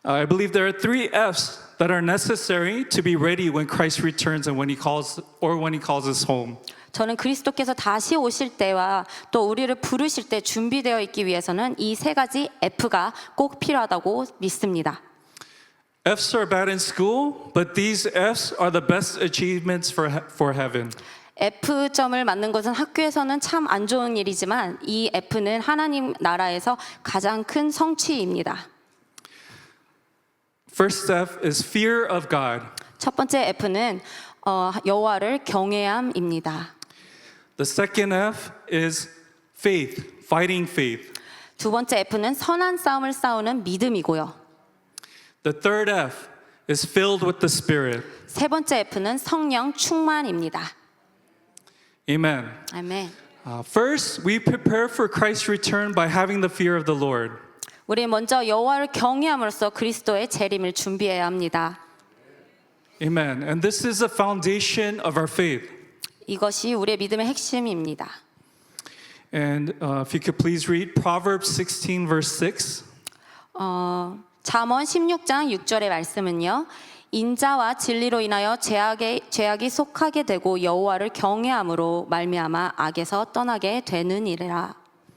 I believe there are 3 F's that are necessary to be ready when Christ returns and when He calls us home. 저는 그리스도께서 다시 오실 때와 또 우리를 부르실 때 준비되어 있기 위해서는 이 3가지 F가 꼭 필요하다고 믿습니다. F's are bad in school, but these F's are the best achievements for heaven. F점을 맞는 것은 학교에서는 참 안 좋은 일이지만 이 F는 하나님 나라에서 가장 큰 성취입니다. First F is fear of God. 첫 번째 F는 여호와를 경외함입니다. The second F is faith, fighting faith. 두 번째 F는 선한 싸움을 싸우는 믿음이고요. The third F is filled with the Spirit. 세 번째 F는 성령 충만입니다. Amen. 아멘. First, we prepare for Christ's return by having the fear of the Lord. 우리 먼저 여호와를 경외함으로써 그리스도의 재림을 준비해야 합니다. Amen. And this is the foundation of our faith. 이것이 우리의 믿음의 핵심입니다. And if you could please read Proverbs 16 verse 6. 잠언 16장 6절의 말씀은요. 인자와 진리로 인하여 죄악이 속하게 되고 여호와를 경외함으로 말미암아 악에서 떠나게 되느니라.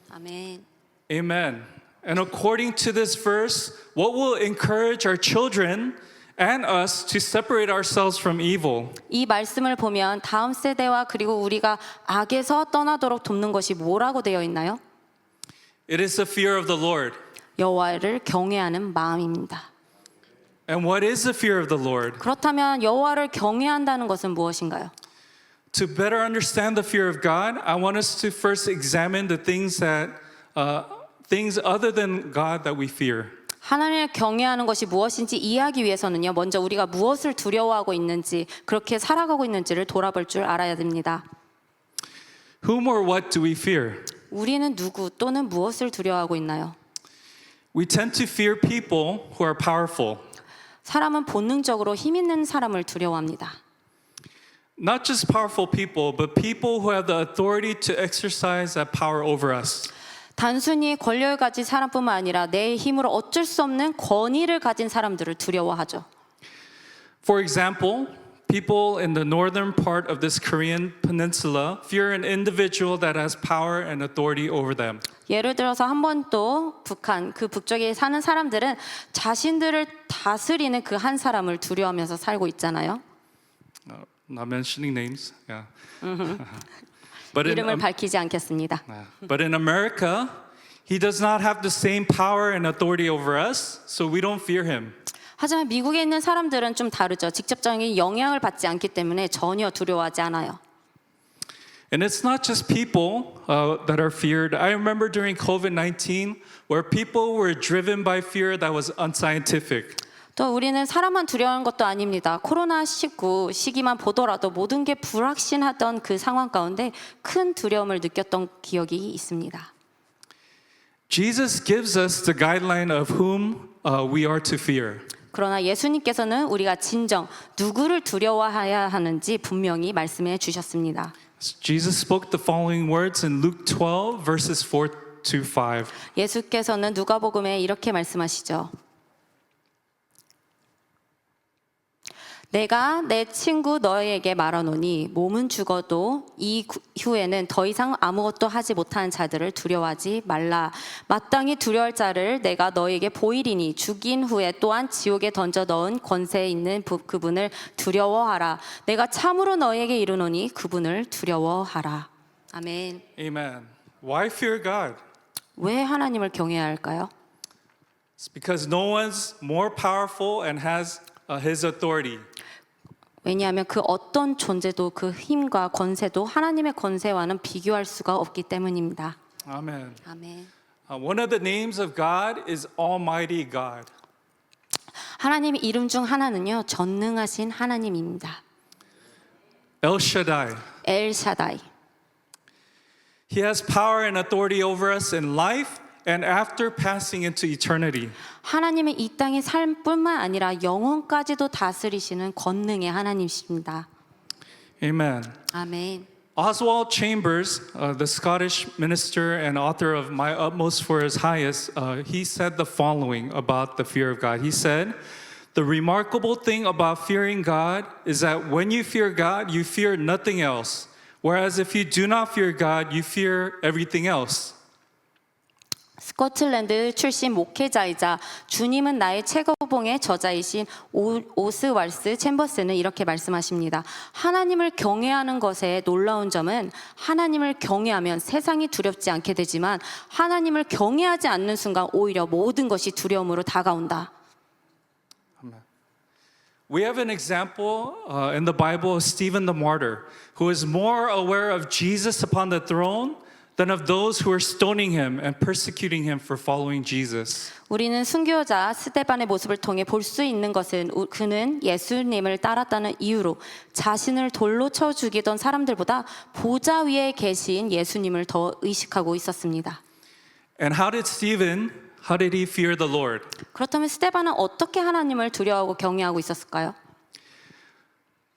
아멘. Amen. And according to this verse, what will encourage our children and us to separate ourselves from evil? 이 말씀을 보면 다음 세대와 그리고 우리가 악에서 떠나도록 돕는 것이 뭐라고 되어 있나요? It is the fear of the Lord. 여호와를 경외하는 마음입니다. And what is the fear of the Lord? 그렇다면 여호와를 경외한다는 것은 무엇인가요? To better understand the fear of God, I want us to first examine the things other than God that we fear. 하나님을 경외하는 것이 무엇인지 이해하기 위해서는요. 먼저 우리가 무엇을 두려워하고 있는지, 그렇게 살아가고 있는지를 돌아볼 줄 알아야 됩니다. Whom or what do we fear? 우리는 누구 또는 무엇을 두려워하고 있나요? We tend to fear people who are powerful. 사람은 본능적으로 힘 있는 사람을 두려워합니다. Not just powerful people, but people who have the authority to exercise that power over us. 단순히 권력을 가진 사람뿐만 아니라 내 힘으로 어쩔 수 없는 권위를 가진 사람들을 두려워하죠. For example, people in the northern part of this Korean peninsula fear an individual that has power and authority over them. 예를 들어서 한 번 또 북한 그 북쪽에 사는 사람들은 자신들을 다스리는 그 한 사람을 두려워하면서 살고 있잖아요. Not mentioning names. Yeah. But 이름을 밝히지 않겠습니다. But in America, he does not have the same power and authority over us, so we don't fear him. 하지만 미국에 있는 사람들은 좀 다르죠. 직접적인 영향을 받지 않기 때문에 전혀 두려워하지 않아요. And it's not just people that are feared. I remember during COVID-19 where people were driven by fear that was unscientific. 또 우리는 사람만 두려워하는 것도 아닙니다. 코로나19 시기만 보더라도 모든 게 불확실하던 그 상황 가운데 큰 두려움을 느꼈던 기억이 있습니다. Jesus gives us the guideline of whom we are to fear. 그러나 예수님께서는 우리가 진정 누구를 두려워해야 하는지 분명히 말씀해 주셨습니다. Jesus spoke the following words in Luke 12, verses 4 to 5. 예수께서는 누가복음에 이렇게 말씀하시죠. 내가 내 친구 너희에게 말하노니 몸은 죽어도 이 후에는 더 이상 아무것도 하지 못하는 자들을 두려워하지 말라. 마땅히 두려워할 자를 내가 너희에게 보이리니 죽인 후에 또한 지옥에 던져 넣은 권세 있는 그분을 두려워하라. 내가 참으로 너희에게 이르노니 그분을 두려워하라. 아멘. Amen. Why fear God? 왜 하나님을 경외해야 할까요? It's because no one's more powerful and has his authority. 왜냐하면 그 어떤 존재도 그 힘과 권세도 하나님의 권세와는 비교할 수가 없기 때문입니다. Amen. 아멘. One of the names of God is Almighty God. 하나님의 이름 중 하나는요, 전능하신 하나님입니다. El Shaddai. 엘샤다이. He has power and authority over us in life and after passing into eternity. 하나님은 이 땅의 삶뿐만 아니라 영혼까지도 다스리시는 권능의 하나님이십니다. Amen. 아멘. Oswald Chambers, the Scottish minister and author of My Utmost for His Highest, he said the following about the fear of God. He said, "The remarkable thing about fearing God is that when you fear God, you fear nothing else. Whereas if you do not fear God, you fear everything else." 스코틀랜드 출신 목회자이자 주님은 나의 최고봉의 저자이신 오스왈스 챔버스는 이렇게 말씀하십니다. 하나님을 경외하는 것의 놀라운 점은 하나님을 경외하면 세상이 두렵지 않게 되지만 하나님을 경외하지 않는 순간 오히려 모든 것이 두려움으로 다가온다. We have an example in the Bible of Stephen the martyr, who is more aware of Jesus upon the throne than of those who are stoning him and persecuting him for following Jesus. 우리는 순교자 스데반의 모습을 통해 볼 수 있는 것은 그는 예수님을 따랐다는 이유로 자신을 돌로 쳐 죽이던 사람들보다 보좌 위에 계신 예수님을 더 의식하고 있었습니다. And how did he fear the Lord? 그렇다면 스데반은 어떻게 하나님을 두려워하고 경외하고 있었을까요?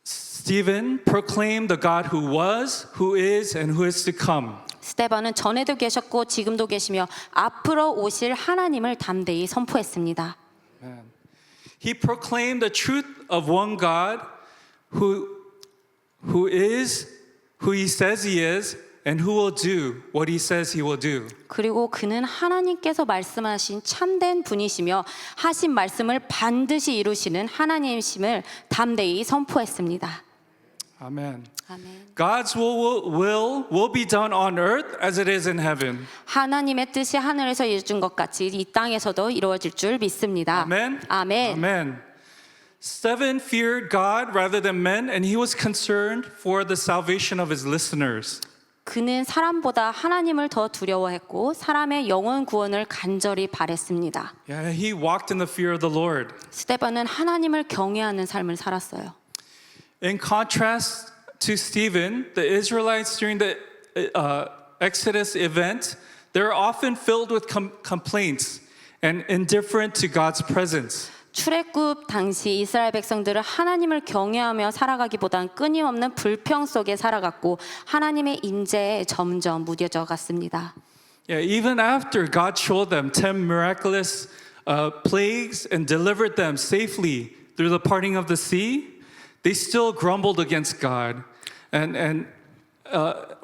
Stephen proclaimed the God who was, who is, and who is to come. 스데반은 전에도 계셨고 지금도 계시며 앞으로 오실 하나님을 담대히 선포했습니다. He proclaimed the truth of one God who is, who he says he is, and who will do what he says he will do. 그리고 그는 하나님께서 말씀하신 참된 분이시며 하신 말씀을 반드시 이루시는 하나님이심을 담대히 선포했습니다. Amen. 아멘. God's will be done on earth as it is in heaven. 하나님의 뜻이 하늘에서 이루어진 것 같이 이 땅에서도 이루어질 줄 믿습니다. Amen. 아멘. Amen. Stephen feared God rather than men, and he was concerned for the salvation of his listeners. 그는 사람보다 하나님을 더 두려워했고 사람의 영혼 구원을 간절히 바랬습니다. Yeah, he walked in the fear of the Lord. 스데반은 하나님을 경외하는 삶을 살았어요. In contrast to Stephen, the Israelites during the Exodus event, they're often filled with complaints and indifferent to God's presence. 출애굽 당시 이스라엘 백성들은 하나님을 경외하며 살아가기보단 끊임없는 불평 속에 살아갔고 하나님의 임재에 점점 무뎌져 갔습니다. Yeah, even after God showed them 10 miraculous plagues and delivered them safely through the parting of the sea, they still grumbled against God and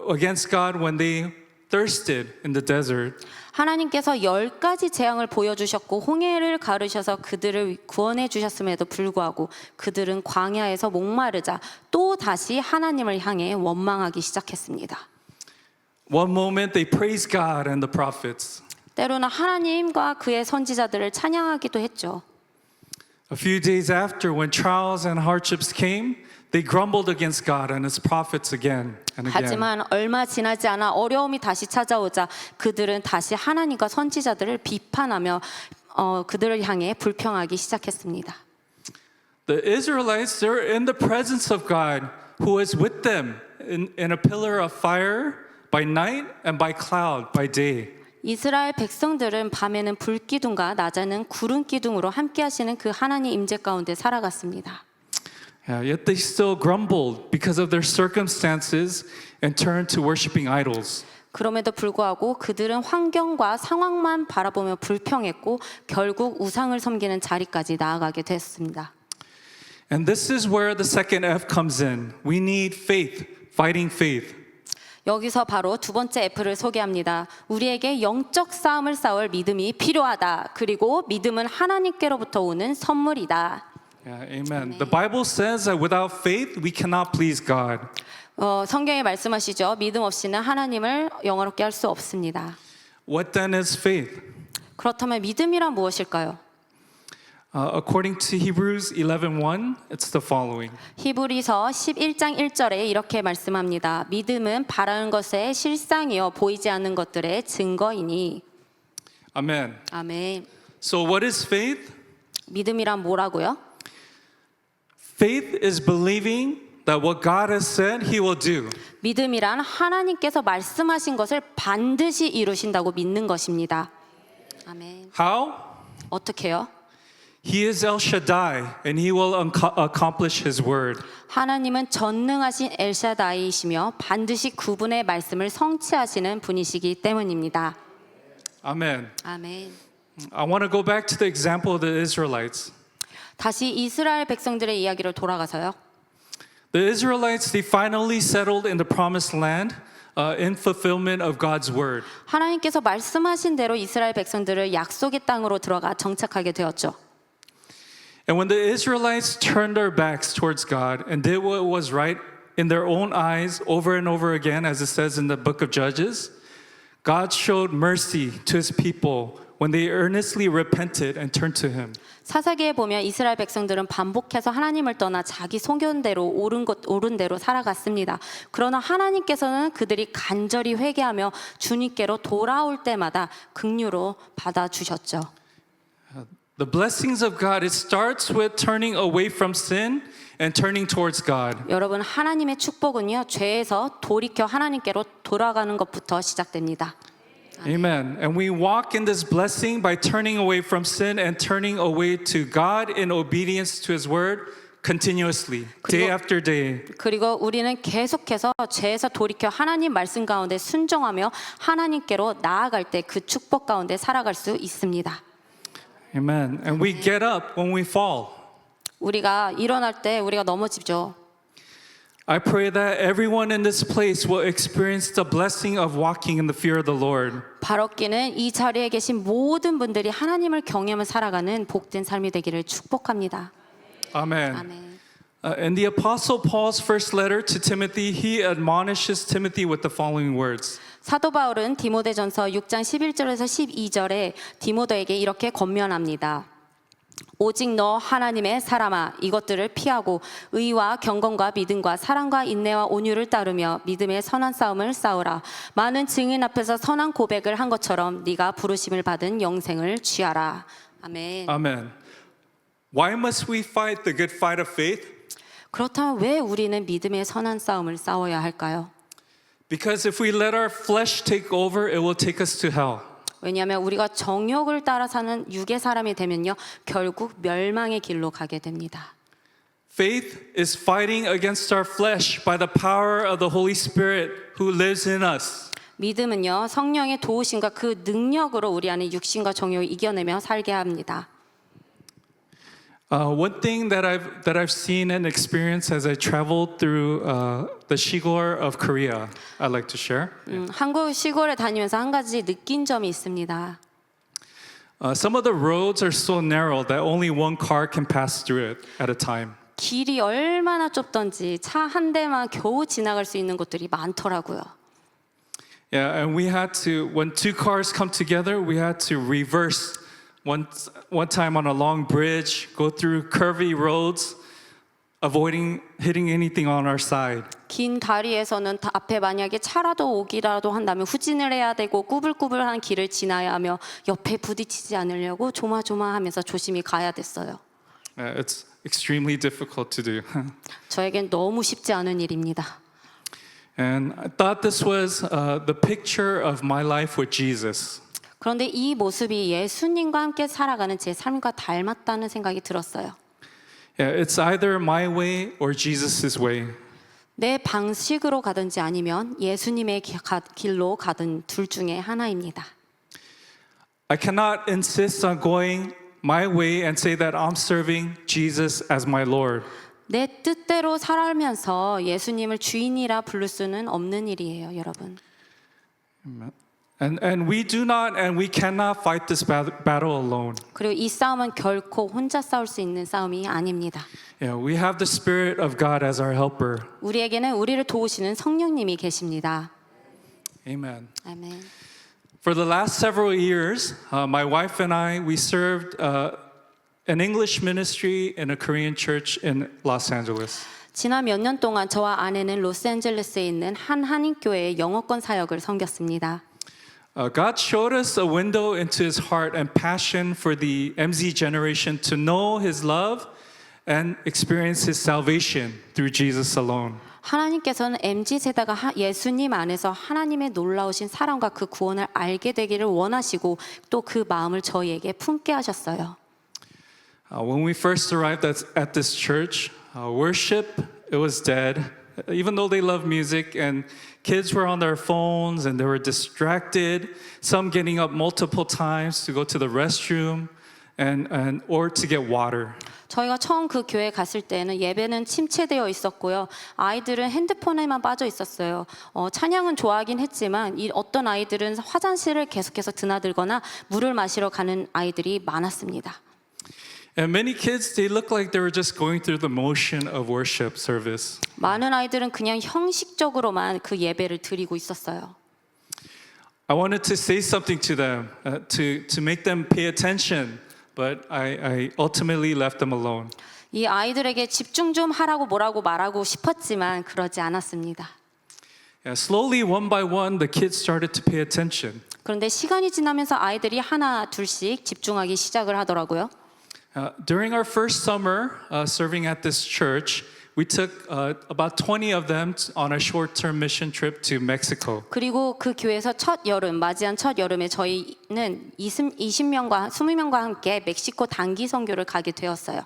against God when they thirsted in the desert. 하나님께서 10가지 재앙을 보여주셨고 홍해를 가르셔서 그들을 구원해 주셨음에도 불구하고 그들은 광야에서 목마르자 또 다시 하나님을 향해 원망하기 시작했습니다. One moment they praised God and the prophets. 때로는 하나님과 그의 선지자들을 찬양하기도 했죠. A few days after, when trials and hardships came, they grumbled against God and His prophets again and again. 하지만 얼마 지나지 않아 어려움이 다시 찾아오자 그들은 다시 하나님과 선지자들을 비판하며 그들을 향해 불평하기 시작했습니다. The Israelites, they're in the presence of God, who is with them in a pillar of fire by night and by cloud by day. 이스라엘 백성들은 밤에는 불기둥과 낮에는 구름 기둥으로 함께 하시는 그 하나님 임재 가운데 살아갔습니다. Yeah, yet they still grumbled because of their circumstances and turned to worshiping idols. 그럼에도 불구하고 그들은 환경과 상황만 바라보며 불평했고 결국 우상을 섬기는 자리까지 나아가게 됐습니다. And this is where the second F comes in. We need faith, fighting faith. 여기서 바로 두 번째 F를 소개합니다. 우리에게 영적 싸움을 싸울 믿음이 필요하다. 그리고 믿음은 하나님께로부터 오는 선물이다. Yeah, amen. The Bible says that without faith, we cannot please God. 성경에 말씀하시죠. 믿음 없이는 하나님을 영화롭게 할 수 없습니다. What then is faith? 그렇다면 믿음이란 무엇일까요? According to Hebrews 11:1, it's the following. 히브리서 11장 1절에 이렇게 말씀합니다. 믿음은 바라는 것의 실상이요 보이지 않는 것들의 증거이니. Amen. 아멘. So what is faith? 믿음이란 뭐라고요? Faith is believing that what God has said, He will do. 믿음이란 하나님께서 말씀하신 것을 반드시 이루신다고 믿는 것입니다. 아멘. How? 어떻게요? He is El Shaddai, and He will accomplish His word. 하나님은 전능하신 엘샤다이이시며 반드시 그분의 말씀을 성취하시는 분이시기 때문입니다. Amen. 아멘. I want to go back to the example of the Israelites. 다시 이스라엘 백성들의 이야기로 돌아가서요. The Israelites, they finally settled in the promised land in fulfillment of God's word. 하나님께서 말씀하신 대로 이스라엘 백성들을 약속의 땅으로 들어가 정착하게 되었죠. And when the Israelites turned their backs towards God and did what was right in their own eyes over and over again, as it says in the book of Judges, God showed mercy to His people when they earnestly repented and turned to Him. 사사기에 보면 이스라엘 백성들은 반복해서 하나님을 떠나 자기 소견대로 옳은 대로 살아갔습니다. 그러나 하나님께서는 그들이 간절히 회개하며 주님께로 돌아올 때마다 긍휼로 받아주셨죠. The blessings of God, it starts with turning away from sin and turning towards God. 여러분, 하나님의 축복은요, 죄에서 돌이켜 하나님께로 돌아가는 것부터 시작됩니다. Amen. And we walk in this blessing by turning away from sin and turning away to God in obedience to His word continuously, day after day. 그리고 우리는 계속해서 죄에서 돌이켜 하나님 말씀 가운데 순종하며 하나님께로 나아갈 때 그 축복 가운데 살아갈 수 있습니다. Amen. And we get up when we fall. 우리가 일어날 때 우리가 넘어지죠. I pray that everyone in this place will experience the blessing of walking in the fear of the Lord. 바로끼는 이 자리에 계신 모든 분들이 하나님을 경외하며 살아가는 복된 삶이 되기를 축복합니다. Amen. 아멘. In the Apostle Paul's first letter to Timothy, he admonishes Timothy with the following words. 사도 바울은 디모데전서 6장 11절에서 12절에 디모데에게 이렇게 권면합니다. 오직 너 하나님의 사람아 이것들을 피하고 의와 경건과 믿음과 사랑과 인내와 온유를 따르며 믿음의 선한 싸움을 싸우라. 많은 증인 앞에서 선한 고백을 한 것처럼 네가 부르심을 받은 영생을 취하라. 아멘. Amen. Why must we fight the good fight of faith? 그렇다면 왜 우리는 믿음의 선한 싸움을 싸워야 할까요? Because if we let our flesh take over, it will take us to hell. 왜냐하면 우리가 정욕을 따라 사는 육의 사람이 되면요 결국 멸망의 길로 가게 됩니다. Faith is fighting against our flesh by the power of the Holy Spirit who lives in us. 믿음은요 성령의 도우심과 그 능력으로 우리 안에 육신과 정욕을 이겨내며 살게 합니다. One thing that I've seen and experienced as I traveled through the 시골 of Korea, I'd like to share. 한국 시골에 다니면서 한 가지 느낀 점이 있습니다. Some of the roads are so narrow that only one car can pass through it at a time. 길이 얼마나 좁던지 차 한 대만 겨우 지나갈 수 있는 곳들이 많더라고요. Yeah, and we had to, when two cars come together, we had to reverse one time on a long bridge, go through curvy roads, avoiding hitting anything on our side. 긴 다리에서는 앞에 만약에 차라도 오기라도 한다면 후진을 해야 되고 꾸불꾸불한 길을 지나야 하며 옆에 부딪히지 않으려고 조마조마하면서 조심히 가야 됐어요. It's extremely difficult to do. 저에겐 너무 쉽지 않은 일입니다. And I thought this was the picture of my life with Jesus. 그런데 이 모습이 예수님과 함께 살아가는 제 삶과 닮았다는 생각이 들었어요. Yeah, it's either my way or Jesus' way. 내 방식으로 가든지 아니면 예수님의 길로 가든 둘 중에 하나입니다. I cannot insist on going my way and say that I'm serving Jesus as my Lord. 내 뜻대로 살면서 예수님을 주인이라 부를 수는 없는 일이에요, 여러분. And we do not and we cannot fight this battle alone. 그리고 이 싸움은 결코 혼자 싸울 수 있는 싸움이 아닙니다. Yeah, we have the Spirit of God as our helper. 우리에게는 우리를 도우시는 성령님이 계십니다. Amen. 아멘. For the last several years, my wife and I, we served an English ministry in a Korean church in Los Angeles. 지난 몇 년 동안 저와 아내는 로스앤젤레스에 있는 한 한인교회의 영어권 사역을 섬겼습니다. God showed us a window into His heart and passion for the MZ generation to know His love and experience His salvation through Jesus alone. 하나님께서는 MZ세대가 예수님 안에서 하나님의 놀라우신 사랑과 그 구원을 알게 되기를 원하시고 또 그 마음을 저희에게 품게 하셨어요. When we first arrived at this church, worship, it was dead. Even though they love music and kids were on their phones and they were distracted, some getting up multiple times to go to the restroom or to get water. 저희가 처음 그 교회에 갔을 때는 예배는 침체되어 있었고요. 아이들은 핸드폰에만 빠져 있었어요. 찬양은 좋아하긴 했지만 어떤 아이들은 화장실을 계속해서 드나들거나 물을 마시러 가는 아이들이 많았습니다. And many kids, they look like they were just going through the motion of worship service. 많은 아이들은 그냥 형식적으로만 그 예배를 드리고 있었어요. I wanted to say something to them, to make them pay attention, but I ultimately left them alone. 이 아이들에게 집중 좀 하라고 뭐라고 말하고 싶었지만 그러지 않았습니다. Yeah, slowly, one by one, the kids started to pay attention. 그런데 시간이 지나면서 아이들이 하나 둘씩 집중하기 시작을 하더라고요. During our first summer serving at this church, we took about 20 of them on a short-term mission trip to Mexico. 그리고 그 교회에서 맞이한 첫 여름에 저희는 20명과 함께 멕시코 단기 선교를 가게 되었어요.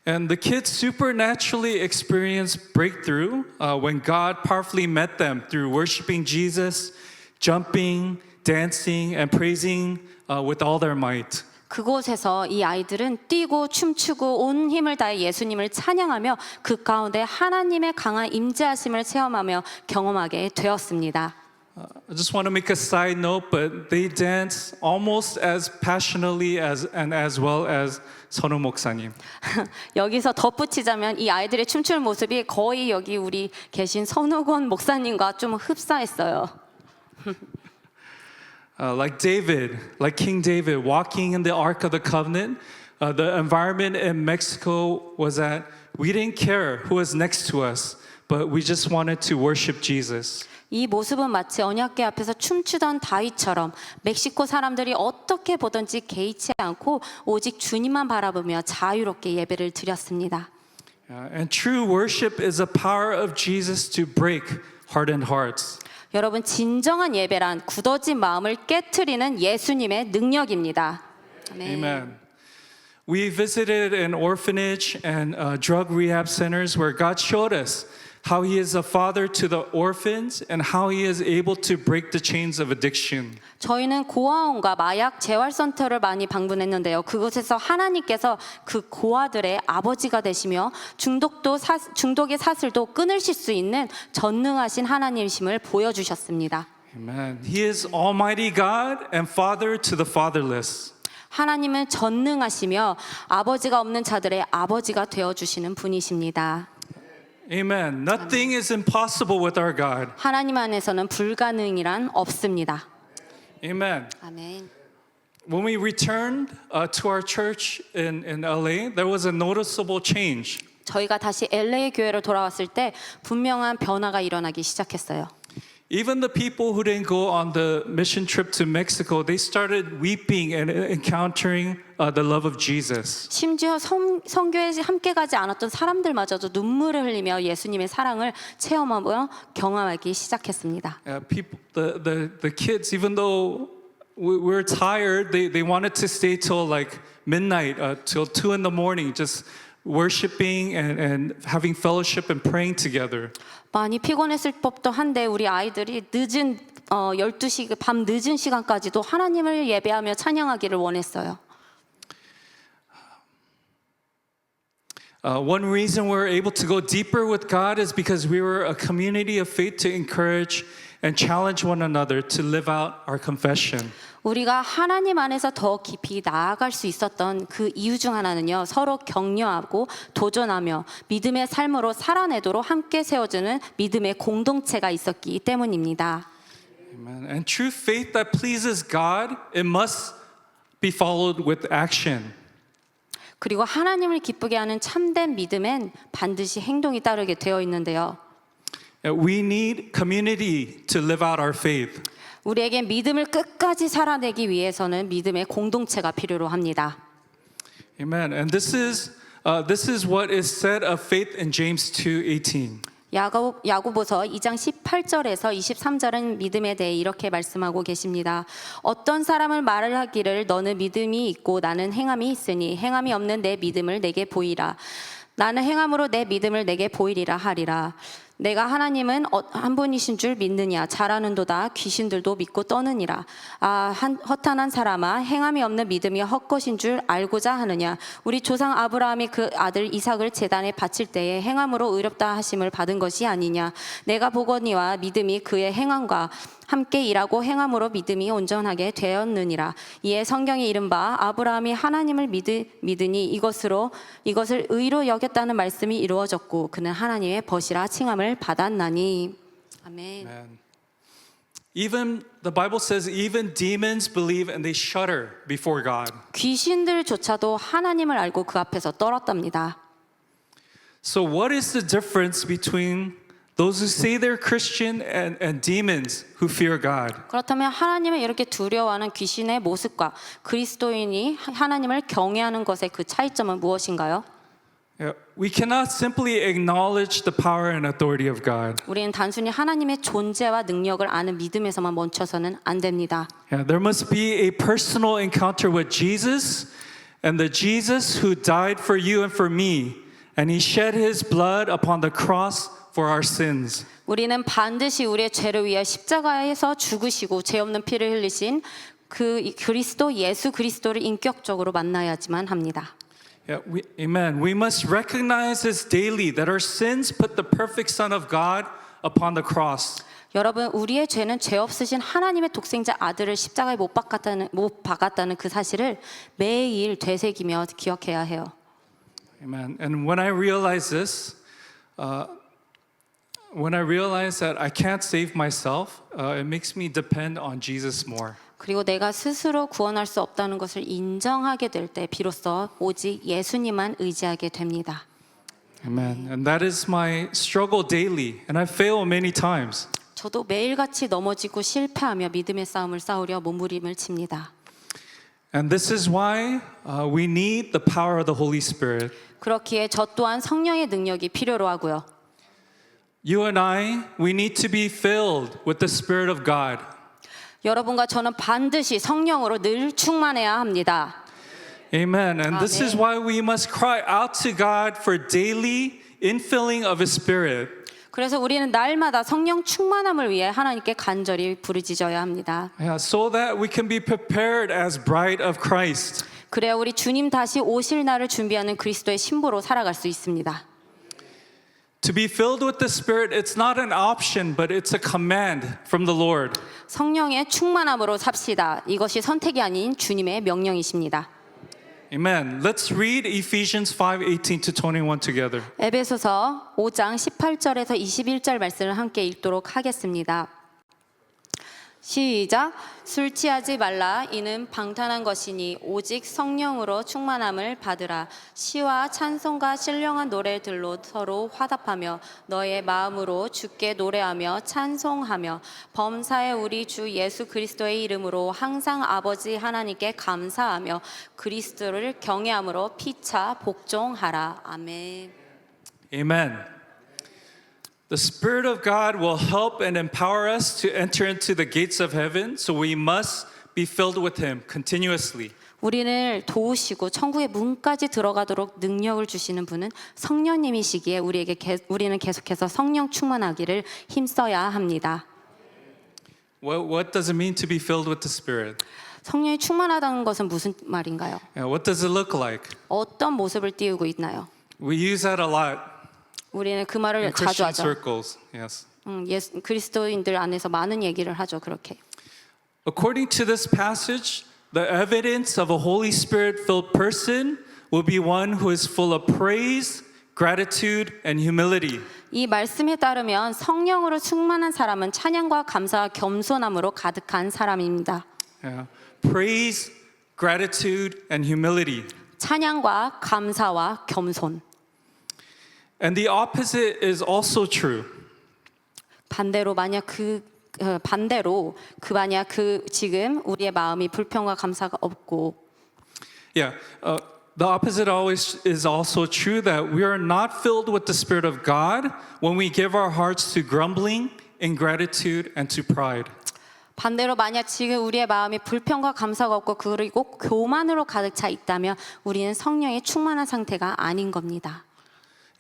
And the kids supernaturally experienced breakthrough when God powerfully met them through worshiping Jesus, jumping, dancing, and praising with all their might. 그곳에서 이 아이들은 뛰고 춤추고 온 힘을 다해 예수님을 찬양하며 그 가운데 하나님의 강한 임재하심을 체험하며 경험하게 되었습니다. I just want to make a side note, but they dance almost as passionately as well as 선우 목사님. 여기서 덧붙이자면 이 아이들의 춤출 모습이 거의 여기 우리 계신 선우권 목사님과 좀 흡사했어요. Like King David, walking in the Ark of the Covenant, the environment in Mexico was that we didn't care who was next to us, but we just wanted to worship Jesus. 이 모습은 마치 언약궤 앞에서 춤추던 다윗처럼 멕시코 사람들이 어떻게 보든지 개의치 않고 오직 주님만 바라보며 자유롭게 예배를 드렸습니다. And true worship is the power of Jesus to break hardened hearts. 여러분 진정한 예배란 굳어진 마음을 깨트리는 예수님의 능력입니다. 아멘. Amen. We visited an orphanage and drug rehab centers where God showed us how He is a father to the orphans and how He is able to break the chains of addiction. 저희는 고아원과 마약 재활센터를 많이 방문했는데요. 그곳에서 하나님께서 그 고아들의 아버지가 되시며 중독의 사슬도 끊으실 수 있는 전능하신 하나님이심을 보여주셨습니다. Amen. He is Almighty God and Father to the fatherless. 하나님은 전능하시며 아버지가 없는 자들의 아버지가 되어주시는 분이십니다. Amen. Nothing is impossible with our God. 하나님 안에서는 불가능이란 없습니다. Amen. 아멘. When we returned to our church in LA, there was a noticeable change. 저희가 다시 LA 교회로 돌아왔을 때 분명한 변화가 일어나기 시작했어요. Even the people who didn't go on the mission trip to Mexico, they started weeping and encountering the love of Jesus. 심지어 선교에 함께 가지 않았던 사람들마저도 눈물을 흘리며 예수님의 사랑을 체험하며 경험하기 시작했습니다. The kids, even though we're tired. They wanted to stay till like midnight, till 2 in the morning, just worshiping and having fellowship and praying together. 많이 피곤했을 법도 한데 우리 아이들이 늦은 12시 밤 늦은 시간까지도 하나님을 예배하며 찬양하기를 원했어요. One reason we're able to go deeper with God is because we were a community of faith to encourage and challenge one another to live out our confession. 우리가 하나님 안에서 더 깊이 나아갈 수 있었던 그 이유 중 하나는요, 서로 격려하고 도전하며 믿음의 삶으로 살아내도록 함께 세워주는 믿음의 공동체가 있었기 때문입니다. Amen. And true faith that pleases God, it must be followed with action. 그리고 하나님을 기쁘게 하는 참된 믿음엔 반드시 행동이 따르게 되어 있는데요. We need community to live out our faith. 우리에게 믿음을 끝까지 살아내기 위해서는 믿음의 공동체가 필요로 합니다. Amen. And this is what is said of faith in James 2:18. 야고보서 2장 18절에서 23절은 믿음에 대해 이렇게 말씀하고 계십니다. 어떤 사람을 말을 하기를 너는 믿음이 있고 나는 행함이 있으니 행함이 없는 내 믿음을 내게 보이라. 나는 행함으로 내 믿음을 내게 보이리라 하리라. 내가 하나님은 한 분이신 줄 믿느냐 잘하는도다 귀신들도 믿고 떠느니라. 허탄한 사람아 행함이 없는 믿음이 헛것인 줄 알고자 하느냐. 우리 조상 아브라함이 그 아들 이삭을 제단에 바칠 때에 행함으로 의롭다 하심을 받은 것이 아니냐. 내가 보거니와 믿음이 그의 행함과 함께 일하고 행함으로 믿음이 온전하게 되었느니라. 이에 성경에 이른바 아브라함이 하나님을 믿으니 이것을 의로 여겼다는 말씀이 이루어졌고 그는 하나님의 벗이라 칭함을 받았나니. 아멘. Amen. Even the Bible says even demons believe and they shudder before God. 귀신들조차도 하나님을 알고 그 앞에서 떨었답니다. So what is the difference between those who say they're Christian and demons who fear God? 그렇다면 하나님을 이렇게 두려워하는 귀신의 모습과 그리스도인이 하나님을 경외하는 것의 그 차이점은 무엇인가요? We cannot simply acknowledge the power and authority of God. 우리는 단순히 하나님의 존재와 능력을 아는 믿음에서만 멈춰서는 안 됩니다. There must be a personal encounter with Jesus and the Jesus who died for you and for me and he shed his blood upon the cross for our sins. 우리는 반드시 우리의 죄를 위해 십자가에서 죽으시고 죄 없는 피를 흘리신 그 예수 그리스도를 인격적으로 만나야지만 합니다. Amen. We must recognize this daily that our sins put the perfect Son of God upon the cross. 여러분, 우리의 죄는 죄 없으신 하나님의 독생자 아들을 십자가에 못 박았다는 그 사실을 매일 되새기며 기억해야 해요. Amen. And when I realize this, when I realize that I can't save myself, it makes me depend on Jesus more. 그리고 내가 스스로 구원할 수 없다는 것을 인정하게 될 때 비로소 오직 예수님만 의지하게 됩니다. Amen. And that is my struggle daily, and I fail many times. 저도 매일같이 넘어지고 실패하며 믿음의 싸움을 싸우려 몸부림을 칩니다. And this is why we need the power of the Holy Spirit. 그렇기에 저 또한 성령의 능력이 필요로 하고요. You and we need to be filled with the Spirit of God. 여러분과 저는 반드시 성령으로 늘 충만해야 합니다. Amen. And this is why we must cry out to God for daily infilling of His Spirit. 그래서 우리는 날마다 성령 충만함을 위해 하나님께 간절히 부르짖어야 합니다. So that we can be prepared as bride of Christ. 그래야 우리 주님 다시 오실 날을 준비하는 그리스도의 신부로 살아갈 수 있습니다. To be filled with the Spirit, it's not an option, but it's a command from the Lord. 성령의 충만함으로 삽시다. 이것이 선택이 아닌 주님의 명령이십니다. Amen. Let's read Ephesians 5:18 to 21 together. 에베소서 5장 18절에서 21절 말씀을 함께 읽도록 하겠습니다. 시작. 술 취하지 말라. 이는 방탕한 것이니 오직 성령으로 충만함을 받으라. 시와 찬송과 신령한 노래들로 서로 화답하며 너의 마음으로 주께 노래하며 찬송하며 범사의 우리 주 예수 그리스도의 이름으로 항상 아버지 하나님께 감사하며 그리스도를 경외함으로 피차 복종하라. 아멘. Amen. The Spirit of God will help and empower us to enter into the gates of heaven, so we must be filled with Him continuously. 우리를 도우시고 천국의 문까지 들어가도록 능력을 주시는 분은 성령님이시기에 우리는 계속해서 성령 충만하기를 힘써야 합니다. What does it mean to be filled with the Spirit? 성령이 충만하다는 것은 무슨 말인가요? What does it look like? 어떤 모습을 띄우고 있나요? We use that a lot 우리는 그 말을 in 자주 Christian 하죠. circles. Yes. 그리스도인들 안에서 많은 얘기를 하죠. 그렇게. According to this passage, the evidence of a Holy Spirit-filled person will be one who is full of praise, gratitude, and humility. 이 말씀에 따르면 성령으로 충만한 사람은 찬양과 감사와 겸손함으로 가득한 사람입니다. Yeah. Praise, gratitude, and humility. 찬양과 감사와 겸손. And the opposite is also true. 반대로 만약 지금 우리의 마음이 불평과 감사가 없고 Yeah. The opposite always is also true that we are not filled with the Spirit of God when we give our hearts to grumbling, ingratitude, and to pride. 반대로 만약 지금 우리의 마음이 불평과 감사가 없고 그리고 교만으로 가득 차 있다면 우리는 성령의 충만한 상태가 아닌 겁니다.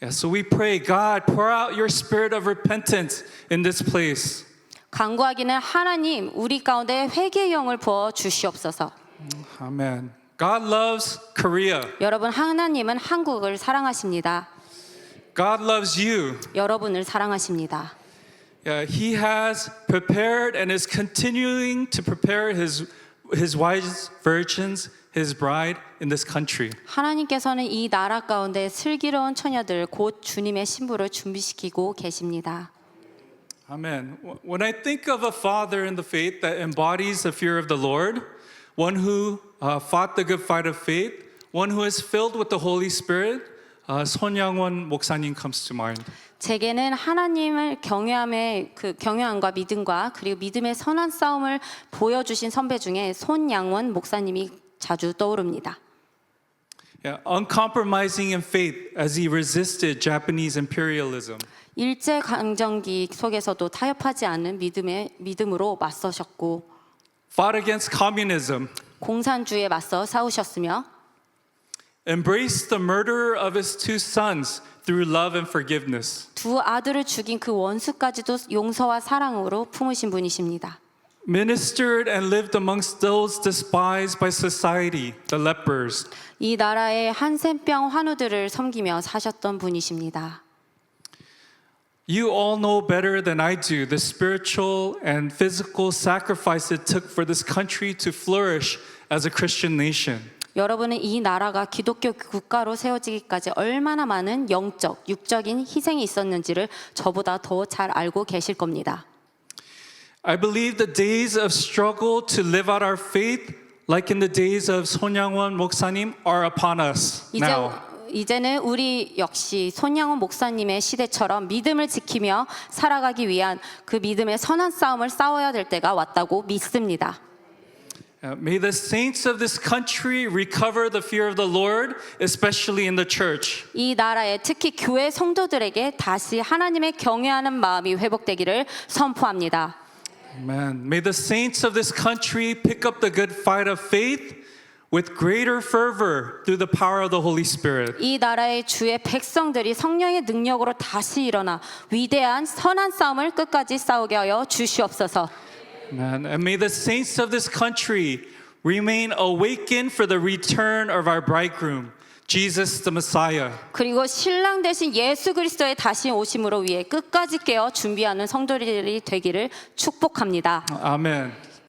Yeah, so we pray, God, pour out your spirit of repentance in this place. 간구하기는 하나님 우리 가운데 회개의 영을 부어 주시옵소서. Amen. God loves Korea. 여러분 하나님은 한국을 사랑하십니다. God loves you. 여러분을 사랑하십니다. Yeah, He has prepared and is continuing to prepare His wise virgins, His bride in this country. 하나님께서는 이 나라 가운데 슬기로운 처녀들 곧 주님의 신부를 준비시키고 계십니다. Amen. When I think of a father in the faith that embodies the fear of the Lord, one who fought the good fight of faith, one who is filled with the Holy Spirit, 손양원 목사님 comes to mind. 제게는 하나님을 경외함과 믿음과 그리고 믿음의 선한 싸움을 보여주신 선배 중에 손양원 목사님이 자주 떠오릅니다. Yeah, uncompromising in faith as he resisted Japanese imperialism. 일제 강점기 속에서도 타협하지 않는 믿음으로 맞서셨고 Fought against communism. 공산주의에 맞서 싸우셨으며 Embraced the murder of his two sons through love and forgiveness. 두 아들을 죽인 그 원수까지도 용서와 사랑으로 품으신 분이십니다. Ministered and lived amongst those despised by society, the lepers. 이 나라의 한센병 환우들을 섬기며 사셨던 분이십니다. You all know better than I do the spiritual and physical sacrifice it took for this country to flourish as a Christian nation. 여러분은 이 나라가 기독교 국가로 세워지기까지 얼마나 많은 영적, 육적인 희생이 있었는지를 저보다 더 잘 알고 계실 겁니다. I believe the days of struggle to live out our faith, like in the days of 손양원 목사님, are upon us now. 이제는 우리 역시 손양원 목사님의 시대처럼 믿음을 지키며 살아가기 위한 그 믿음의 선한 싸움을 싸워야 될 때가 왔다고 믿습니다. May the saints of this country recover the fear of the Lord, especially in the church. 이 나라의 특히 교회 성도들에게 다시 하나님의 경외하는 마음이 회복되기를 선포합니다. Amen. May the saints of this country pick up the good fight of faith with greater fervor through the power of the Holy Spirit. 이 나라의 주의 백성들이 성령의 능력으로 다시 일어나 위대한 선한 싸움을 끝까지 싸우게 하여 주시옵소서. Amen. And may the saints of this country remain awakened for the return of our bridegroom, Jesus the Messiah. 그리고 신랑 대신 예수 그리스도의 다시 오심으로 위해 끝까지 깨어 준비하는 성도들이 되기를 축복합니다. Amen.